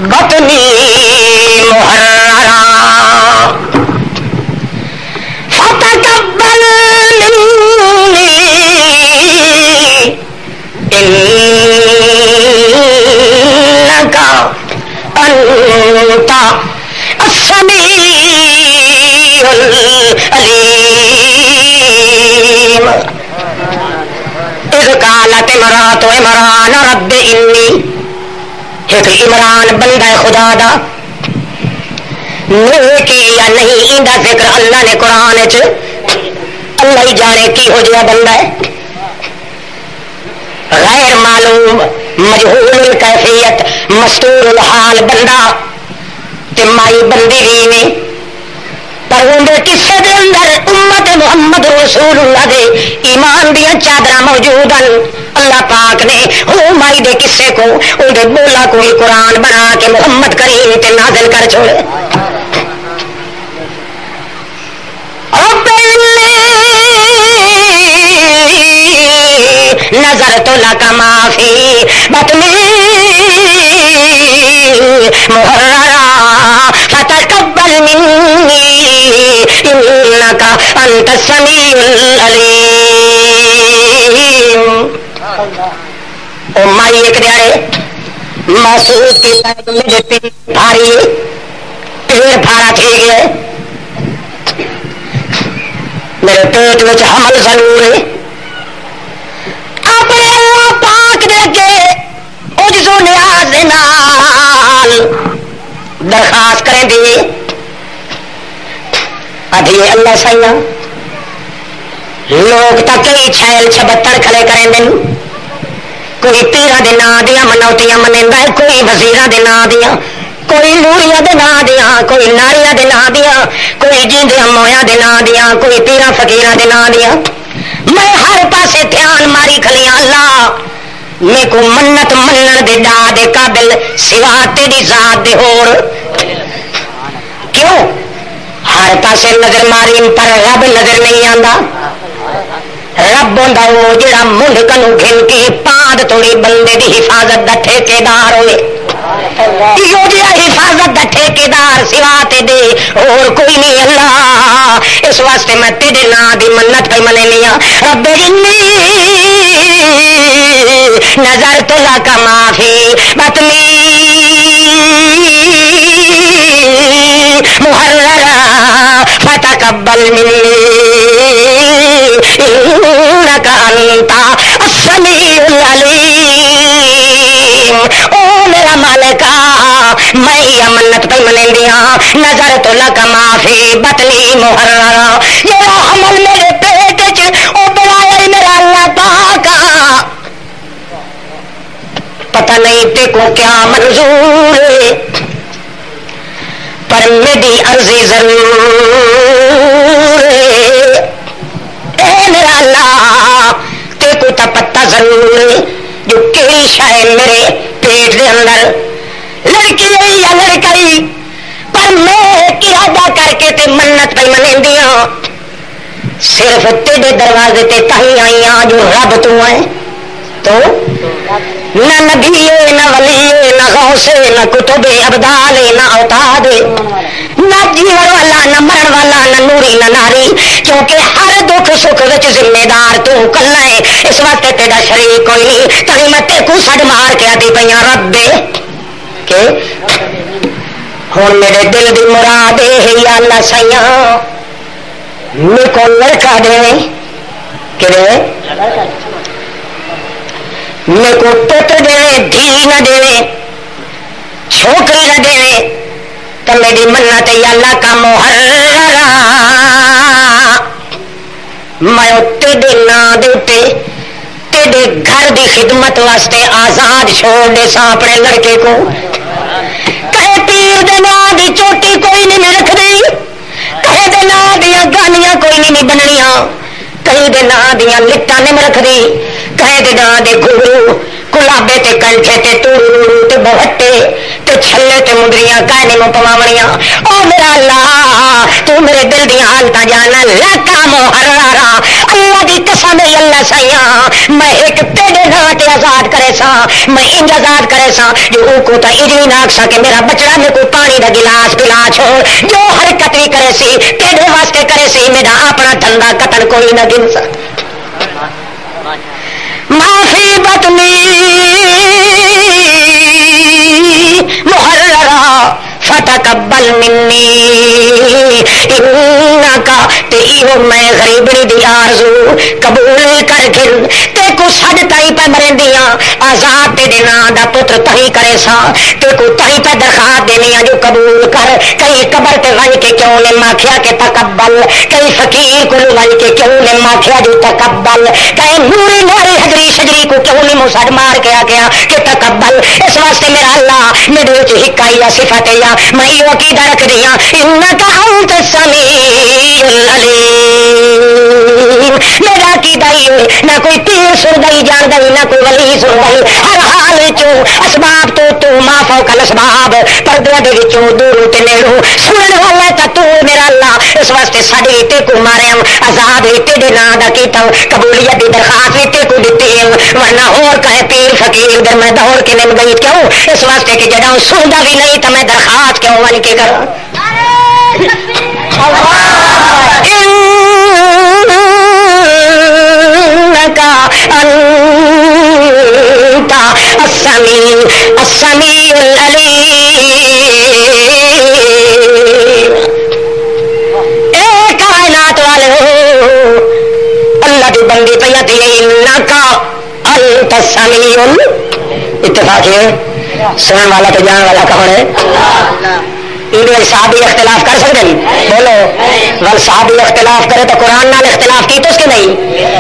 بطنی محررا فتقبل منی انک انت السمیع العلیم اذ قالت امرأۃ عمران رب انی ایک عمران بندہ خدا دا نیکی یا نہیں ایندا ذکر اللہ نے قرآن چ اللہ ہی جانے کی ہو جائے بندہ ہے غیر معلوم مجہول الکیفیت مستور الحال بندہ تے مائی بندی بھی نے پر اندر قصے دے اندر امت محمد رسول اللہ دے ایمان دیا چادر موجود ہیں اللہ پاک نے ہو مائی دے قصے کو اندر بولا کوئی قرآن بنا کے محمد کریم تے نازل کر چھوڑے نظر تو لک ما فی بطنی محررا فتقبل منی انک انت السمیع العلیم او مائی ایک دیارے محسوس کیتا ہے کہ میرے پیٹ بھاری ہے، پیڑ بھارا تھی گیا، میرے پیٹ میں حمل ضرور ہے. اپنے اللہ پاک دے کے عجز و نیاز دے نال درخواست کریں دی ادھی اللہ سائیاں لوگ تا کئی چھیل چھبتر کھلے کریں دن، کوئی پیرا دے نا دیا منوتیاں منیندا ہے، کوئی وزیراں دے نا دیا، کوئی نوریا دے نا دیا، کوئی ناریا دے نا دیا، کوئی جیندیاں مویاں دے نا دیا، کوئی پیرا فقیراں دے نا دیا. میں ہر پاسے دھیان ماری کھلیاں اللہ میں کو منت منن دے ڈا دے قابل سوا تیری ذات دے ہور کیوں ہر پاسے نظر ماری پر رب نظر نہیں آندا. رب ہوندا وہ جڑا منڈ کنو گھن کے پاد توڑی بندے دی حفاظت دا ٹھیکیدار ہوئے. یہ جڑا حفاظت دا ٹھیکیدار سوا تے دے اور کوئی نہیں اللہ. اس واسطے میں تیرے نا دی منت پہ منینی ہاں رب انی نظر تو لکا معافی بطنی محررا فتقبل منی انکا انتا السمیع العلیم. او میرا مالکا میں یہ منت پہ منین دیا نظر تو لکا معافی بطنی محررا. یہ حمل میرے پیٹ چ او بڑھایا میرا اللہ پاکا پتہ نہیں تے کو کیا منظور ہے پر میری عرضی ضرور ہے. اے میرا اللہ تے کو تا پتہ ضرور ہے جو کیڑی شاید میرے پیٹ دے اندر لڑکی ہے یا لڑکائی پر میں ارادہ کر کے تے منت پہ منین دیا صرف تیرے دروازے تے تہی آئی ہاں جو رب تو ہے. تو نہ نبی نہ ولی نہ غوث نہ کتب ابدال نہ اوتاد نہ جیون والا نہ مرن والا نہ نوری نہ ناری کیونکہ ہر دکھ سکھ وچ ذمہ دار تو کلا ہے. اس وقت تیرا شریک کوئی نہیں تھی میں تے کو سڈ مار کے آتی پہ رب دے کہ ہوں میرے دل دی مراد ہے یا اللہ سائیاں میرے کو لڑکا دے کہ میرے کو پتر دے دھی نہ دے چھوکری نہ دے تو میری منت یا اللہ کا محررا میں تیرے نا دے تیرے گھر دی خدمت واسطے آزاد چھوڑ دے سا اپنے لڑکے کو. کہے پیر دے نا دی چوٹی کوئی نہیں میں رکھ دی، کہے دے نا دیا گانیاں کوئی نہیں بننیاں، کہیں دے نا دیا لٹاں نہیں میں رکھ دی، کہے دے نا دے گھرو گلابے تے کنٹھے تے ٹورو تے بہٹے تے چھلے تے مدریاں کہنے مو پواوڑیاں. او میرا اللہ تو میرے دل دی حالتاں جانا لکا محررا. اللہ دی قسم ہے اللہ سائیاں میں ایک تیرے نا تے آزاد کرے سا میں انج آزاد کرے سا جو او کو تا اجنی ناک سا کہ میرا بچڑا میں کوئی پانی دا گلاس پلا چھوڑ جو حرکت بھی کرے سی تیرے واسطے کرے سی میرا اپنا دھندا قتل کوئی نہ گن سا. معافی بطنی محررا فتقبل منی انکا تے ایو میں غریبنی دی آرزو قبول کر گھن تے کو سڑ تائی پہ مرین دیا آزاد تے دینا دا پتر تائی کرے سا تے کو تائی پہ درخواست دینیا جو قبول کر. کئی قبر تے ون کے کیوں نے ماکھیا کے تقبل، کئی فقیر کو ون کے کیوں نے ماکھیا جو تقبل، کئی نوری نوری حجری شجری کو کیوں نے مسڑ مار کے آگیا کہ تقبل. اس واسطے میرا اللہ میرے وچ حکائی صفت یا میں یہ عقیدہ رکھ دیا انکا انت السمیع العلیم. میرا عقیدہ یہ نہ کوئی پیر سن گئی جان گئی نہ کوئی ولی سن گئی ہر حال چوں اسباب تو ما فوق الاسباب پردے دے وچوں دور تے نیڑوں سنن والا تا تو میرا اللہ. اس واسطے ساڈے تے کو مارے آزاد تے نا دا کیتا قبولیت دی درخواست تے کو دتی ورنہ اور کہے پیر فقیر در میں دور کے نم گئی کیوں اس واسطے کہ جڑا سندا بھی نہیں تو میں درخواست کیوں ون کے کراں. انکا السمیع العلیم۔ اے کائنات والے اللہ کی بندی پیتی انکا انت السمیع۔ اتفاق ہے سنن والا تو جان والا کون ہے؟ صحابی اختلاف کر سکتے ہیں؟ بولو ول صحابی اختلاف کرے تو قرآن نال اختلاف کی تو اس کے نہیں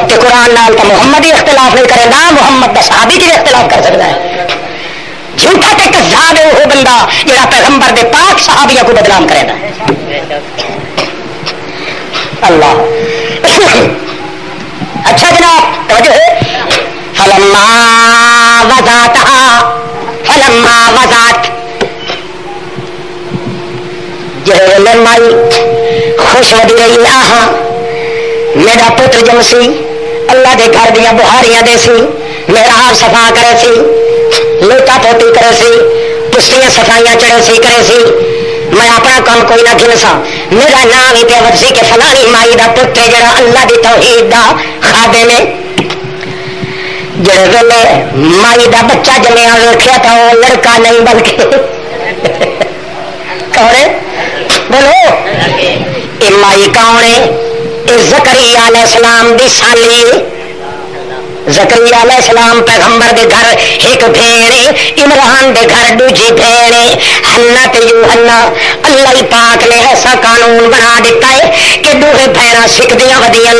کہ قرآن نال تو محمد ہی اختلاف نہیں کرے نہ محمد کا صحابی کی اختلاف کر سکتا ہے۔ جھوٹا تے کذاب ہے وہ بندہ جڑا پیغمبر دے پاک صحابیوں کو بدنام کرے گا۔ اللہ اچھا جناب توجہ ہے۔ فلما وضعت جہے مائی خوش ودی رہی آہا میرا پتر جمسی اللہ دے گھر دیا بہاریاں دے سی میرا آپ صفا کرے سی لوٹا پوٹی کرے سی پشتیاں صفائیاں چڑھے سی کرے سی میں اپنا کام کوئی نہ گھنسا میرا نام ہی پیوت سی کہ فلانی مائی دا پتر جڑا اللہ دی توحید دا خادم ہے۔ جڑے ویلے مائی دا بچہ جمیا ویکھیا تو وہ لڑکا نہیں بلکہ کون ہے؟ بولو اے مائی کون ہے؟ اے زکریا علیہ السلام دی سالی۔ زکریا علیہ السلام پیغمبر دے گھر ایک بھیڑے عمران دے گھر دوجی بھیڑے حنا تے یوحنا اللہ پاک نے ایسا قانون بنا دیتا ہے کہ دوہے بھیڑا سکھدیاں ودیاں۔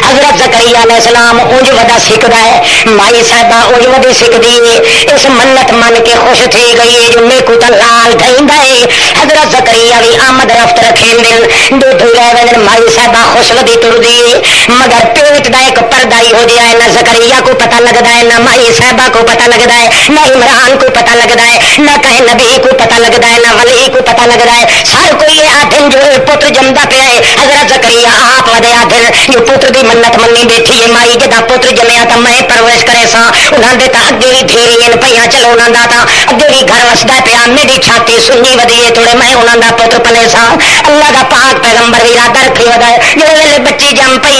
حضرت زکریا علیہ السلام اونج ودا سکھدا ہے مائی صاحبہ اونج ودی سکھدی ہے۔ اس منت من کے خوش تھی گئی ہے جو میرے کو تو لال گھیندا ہے۔ حضرت زکریا بھی آمد رفت رکھیں دن دو دھولا وین مائی صاحبہ خوش ودی تر دی مگر پیٹ دا ایک پردہ ہی ہو جائے نہ زکریا کو پتہ لگتا ہے نہ مائی صاحبہ کو پتہ لگتا ہے نہ عمران کو پتہ لگتا ہے نہ کہیں نبی کو پتہ لگتا ہے نہ ولی کو پتہ لگتا ہے۔ سر کوئی آدھن جو پتر جمدا پیا ہے حضرت زکریا آپ ودے آدھن جو پتر دی منت منی بیٹھی ہے مائی جدا پتر جمیا تو میں پرورش کرے سا انہوں نے تو اگے بھی دھیری پہ چلو انہوں کا تو اگے بھی گھر وسدا پیا میری چھاتی سنی ودی ہے تھوڑے میں انہوں کا پتر پلے سا اللہ کا پاک پیغمبر بھی ارادہ رکھی ودا ہے جی ویلے بچی جم پئی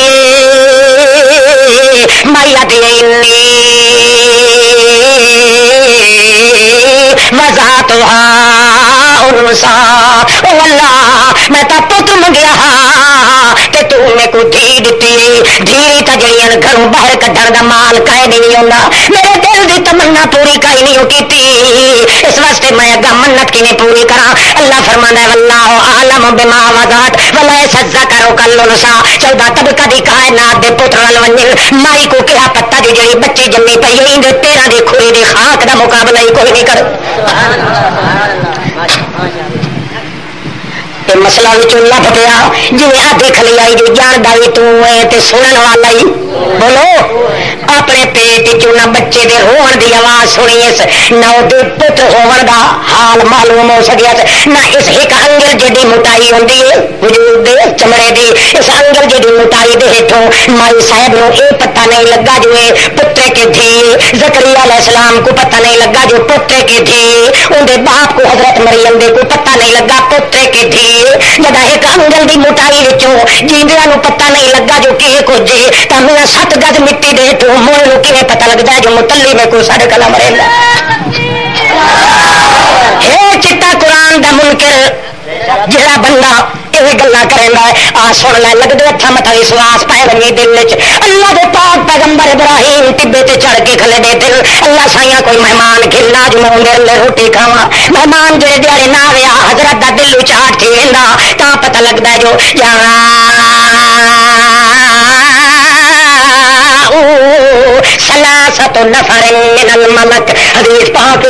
مائی آدھی وضعتها انسا او اللہ میں تا پتر منگیا تے تو میں کو دھی دتی دھیری تا جڑیاں گھروں باہر کڈھن دا مال کائے نہیں ہوندا میرے دل دی تمنا پوری کائے نہیں کیتی اس واسطے میں اگا منت کیویں پوری کراں۔ اللہ فرماندا ہے واللہ عالم بما وضعت ولیس الذکر کالانثی 14 طبقہ دی کائنات دے پتر ول ونجل مائی کو کہا پتہ دی جڑی بچی جمی پئی ہے اندے 13 دی کھوری دی خاک دا مقابلہ ہی کوئی نہیں کر۔ مسئلہ لب پیا جی آدھی کھلی آئی جی جاندا ہی تو سنن والا ہی بولو اپنے پیٹ نہ بچے دے رون دی آواز سنی نہ وہ پتر ہون دا حال معلوم ہو سکیا نہ اس ایک انگل جی موٹائی ہوندی ہے وجود دے چمڑے دی اس انگل جی موٹائی دے ہیٹھوں مائی صاحب نو یہ پتہ نہیں لگا جو پتر کے دھی زکریا علیہ السلام کو پتہ نہیں لگا جو پتر کے دھی اندر باپ کو حضرت مریم دے کو پتہ نہیں لگا پتر کے دھی جب ایک انگل دی موٹائی وچوں جیندیاں نو پتہ نہیں لگا جو کی کچھ تا میرا 7 گز مٹی دے تو موڑ نو کیویں پتہ لگدا ہے جو متلی میں کو ساڈے کلا مریندا ہے چٹا قرآن دا منکر جڑا بندہ یہ گلا کریندا ہے آ سن لے لگدے ہتھاں متھا وشواس پائے ونی دل وچ اللہ دے پاک پیغمبر ابراہیم ٹبے تے چڑھ کے کھلے دے دل اللہ سائیاں کوئی مہمان کھلنا جو میں اندر لے روٹی کھاواں مہمان جڑے دیاڑے نہ آیا حضرت دا دل چاٹ تھی ویندا تاں پتہ لگدا ہے جو سلاسۃ نفر من الملک حدیث پاک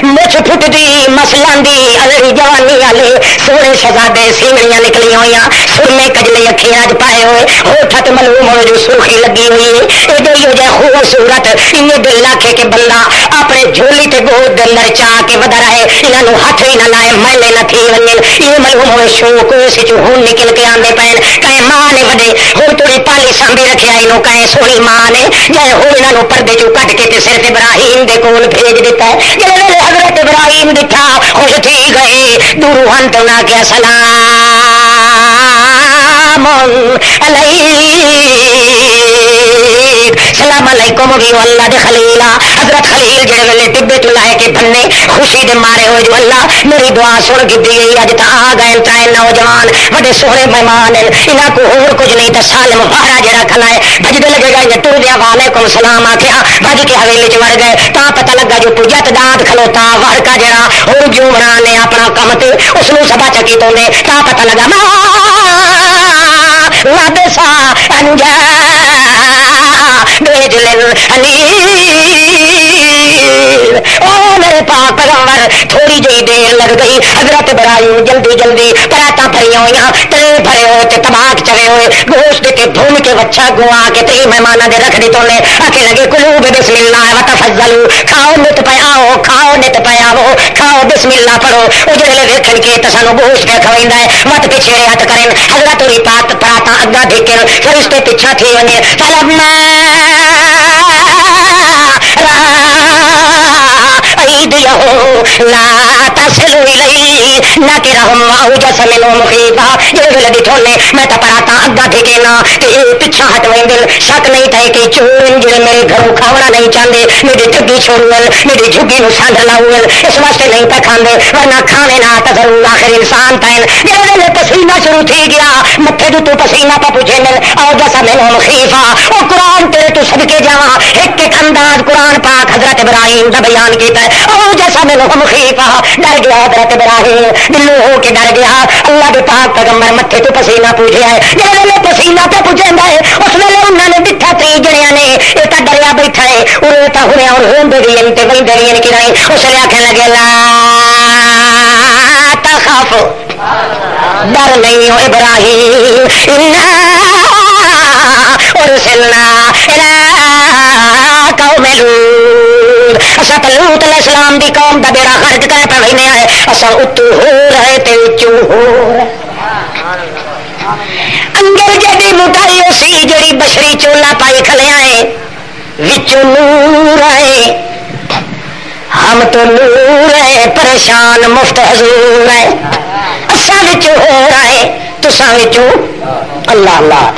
مچھ پھٹدی مسلان دی علی جوانی والے سونے شہزادے سینگڑیاں نکلی ہوئی سرمے کجلے اکھیں اج پائے ہوئے ہوٹھت معلوم ہوئے جو سرخی لگی ہوئی ایڈی ہو جائے خوبصورت ان دل آکھے کہ بندہ اپنے جھولی تے گود دے اندر چاہ کے ودا رہے انہاں ہاتھ ہی نہ لائے میلے نہ تھی ونجن یہ معلوم ہوئے شوق اس چ ہون نکل کے آندے پین کہیں ماں نے وڈے ہن تھوڑی پالی سانبھی رکھیا اینو کہیں سونی ماں نے جائے ہو انہاں نو پردے چوں کٹ کے تے صرف ابراہیم دے کول بھیج دیتا ہے جے ویلے حضرت ابراہیم دکھا خوش تھی گئے دورو ہن تو نہ کیا سلام علیک سلام علیکم بھی اللہ دے خلیلا حضرت خلیل جڑے ویلے ٹبے تو لائے کے بننے خوشی دے مارے ہوئے جو اللہ میری دعا سن کی دی گئی اج تا آ گئے ترے نوجوان بڑے سوہنے مہمان انہاں کو اور کچھ نہیں تے سالم بہارا جڑا کھلا ہے بجدے لگے گا ٹر دیا وعلیکم السلام آکھیا بج کے حویلی چ وڑ گئے تا پتہ لگا جو پجت داد کھلوتا ورکا جڑا اور کیوں بنا نے اپنا کم تے اس نو سبا چکی تو نے تا پتہ لگا لابسا انجا بیجلن او میرے پاک پیغمبر تھوڑی جی دیر لگ گئی حضرت ابراہیم جلدی جلدی پراتا بھری ہوئی ترے بھرے ہوئے تباک چلے ہوئے گوشت کے بھون کے بچہ گوا کے تی مہمانہ دے رکھ دی تو نے آکے لگے قلوب بسم اللہ وتفضلوا کھاؤ نت پہ آؤ کھاؤ نت پہ آؤ کھاؤ بسم اللہ پڑھو وہ جڑے ویکھن کے تے سانو گوشت پہ کھویندا ہے مت پیچھے ہاتھ کرن حضرت ہوئی پاک پراتا اگا ڈھکن فرشتے پیچھے تھی ونے فلما لا تصل الی نکرہم اوجس منہم خیفہ جڑے ویلے ڈٹھونے میں تا پراتا اگا ڈھکینا تے پیچھے ہٹ ویندل شک نہیں تے کہ چور جڑے میرے گھروں کھاونا نہیں چاہندے میری ٹھگی چھوڑول میری جھگی نو سانڈ لاول اس واسطے نہیں پہ کھاندے ورنہ کھانے نہ تا ضرور آخر انسان تین جڑے ویلے پسینہ شروع تھی گیا متھے تو پسینہ پہ پوچھے مل اوجس منہم خیفہ او قرآن تیرے تو صدقے جاواں ایک ایک انداز قرآن پاک حضرت ابراہیم دا بیان کیتا ہے او جیسا منہم خیفہ ڈر گیا حضرت ابراہیم دلو ہو کے ڈر گیا اللہ دے پاک پیغمبر متھے تو پسینہ پوچھے ہے جس ویلے پسینہ پہ پوچھیندا ہے اس ویلے انہوں نے ڈٹھا تی جڑیاں نے یہ تا ڈریا بیٹھا ہے انہوں تا ہونے اور ہوندے بھی تے ویندے بھی کہ نہیں اس نے آکھن لگے لا تخاف ڈر نہیں ہو ابراہیم انا ارسلنا الی قوم لوط اسا لوط علیہ السلام دی قوم دا بیڑا غرق کر پہ وینے آئے اسا اتو ہو رہے تے چو ہو رہے انگر جدی مٹائی اسی جڑی بشری چولا پائی کھلے آئے وچو نور آئے ہم تو نور ہے پریشان مفت حضور ہے اسا وچو ہو رہے تسا وچو اللہ اللہ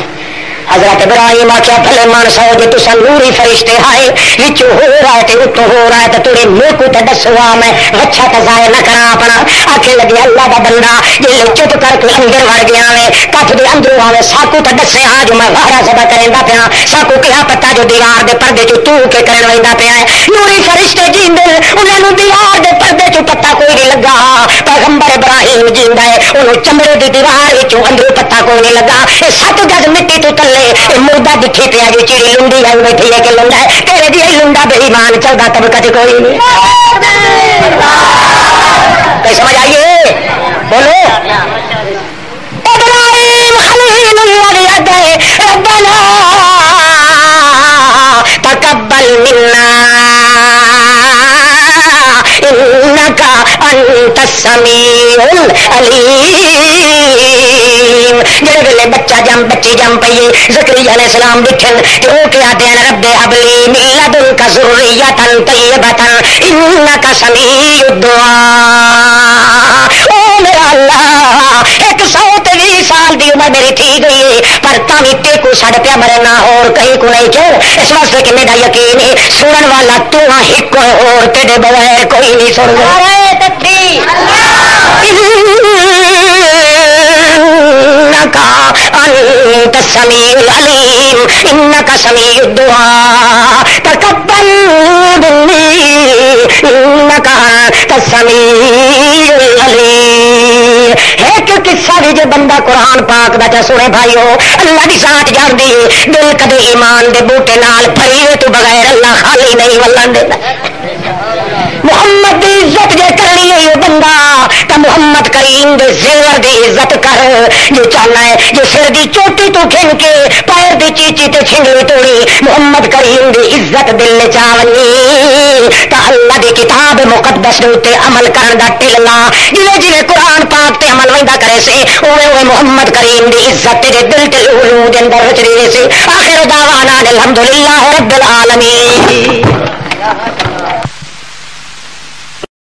حضرت ابراہیم آخیا بھلے مانسا ہو جی تسا نوری فرشتے آئے وچ ہو رہا ہے اتو ہو رہا ہے تو تیرے منہ کو تو دسو میں وچھا تو ضائع نہ کرا اپنا آخے لگے اللہ دا بندہ جی چپ کر کے اندر وڑ گیا ہے کٹ دے اندروں آئے ساکو تو دسے آ جو میں واہرا سبا کریندا پیا ساکو کیا پتا جو دیوار دے پردے چ تو کے کرن ویندا پیا ہے نوری فرشتے جیندے انہاں نوں دیوار دے پردے چ پتا کوئی نہیں لگا پیغمبر ابراہیم جیندا ہے انہوں چمڑے دی دیوار وچوں اندروں پتا کوئی نہیں لگا اے 7 گز مٹی تو تلے مردہ دکھی پیا جو چیڑی لنڈی آئی بیٹھی ہے کہ لنڈا ہے تیرے جی لنڈا بے ایمان چلتا طبقہ کوئی نہیں کوئی سمجھ آئیے بولو ابراہیم خلیل اللہ گئے ربنا تقبل منا انک انت السمیع العلیم جڑے ویلے بچہ جم بچی جم پئی زکریا علیہ السلام دکھن تے او کیا دین رب حبلی من لدنک ذریۃ طیبۃ انک سمیع الدعاء او میرا اللہ 120 سال دی عمر میری تھی گئی پر تاوی تے کو چھڈ پیا مرنا اور کہیں کو نہیں کیوں اس واسطے کہ میرا یقین ہے سنن والا تو ایک اور تیرے بغیر کوئی نہیں سن رہا تکبیر انک انت السمیع العلیم انک سمیع الدعاء تقبل منی انک انت السمیع العلیم ایک قصہ بھی جو بندہ قرآن پاک دا چا سنے بھائیو اللہ دی ذات جان دی دل کدے ایمان دے بوٹے نال بھریے تو بغیر اللہ خالی نہیں ولن دیتا محمد دی عزت جے کرنی ہے یہ بندہ تو محمد کریم دے زیور دی عزت کر جو چاہنا ہے جو سر دی چوٹی تو کھن کے پیر دی چیچی تے چھنگلی توڑی محمد کریم دی عزت دل نے چاونی تا اللہ دی کتاب مقدس تے عمل کرن دا ٹلنا جویں جویں قرآن پاک تے عمل ویندا کرے سے اوے اوے محمد کریم دی عزت تے دل تے لولو دے اندر وچ رہے سے آخر دعوانا الحمدللہ رب العالمین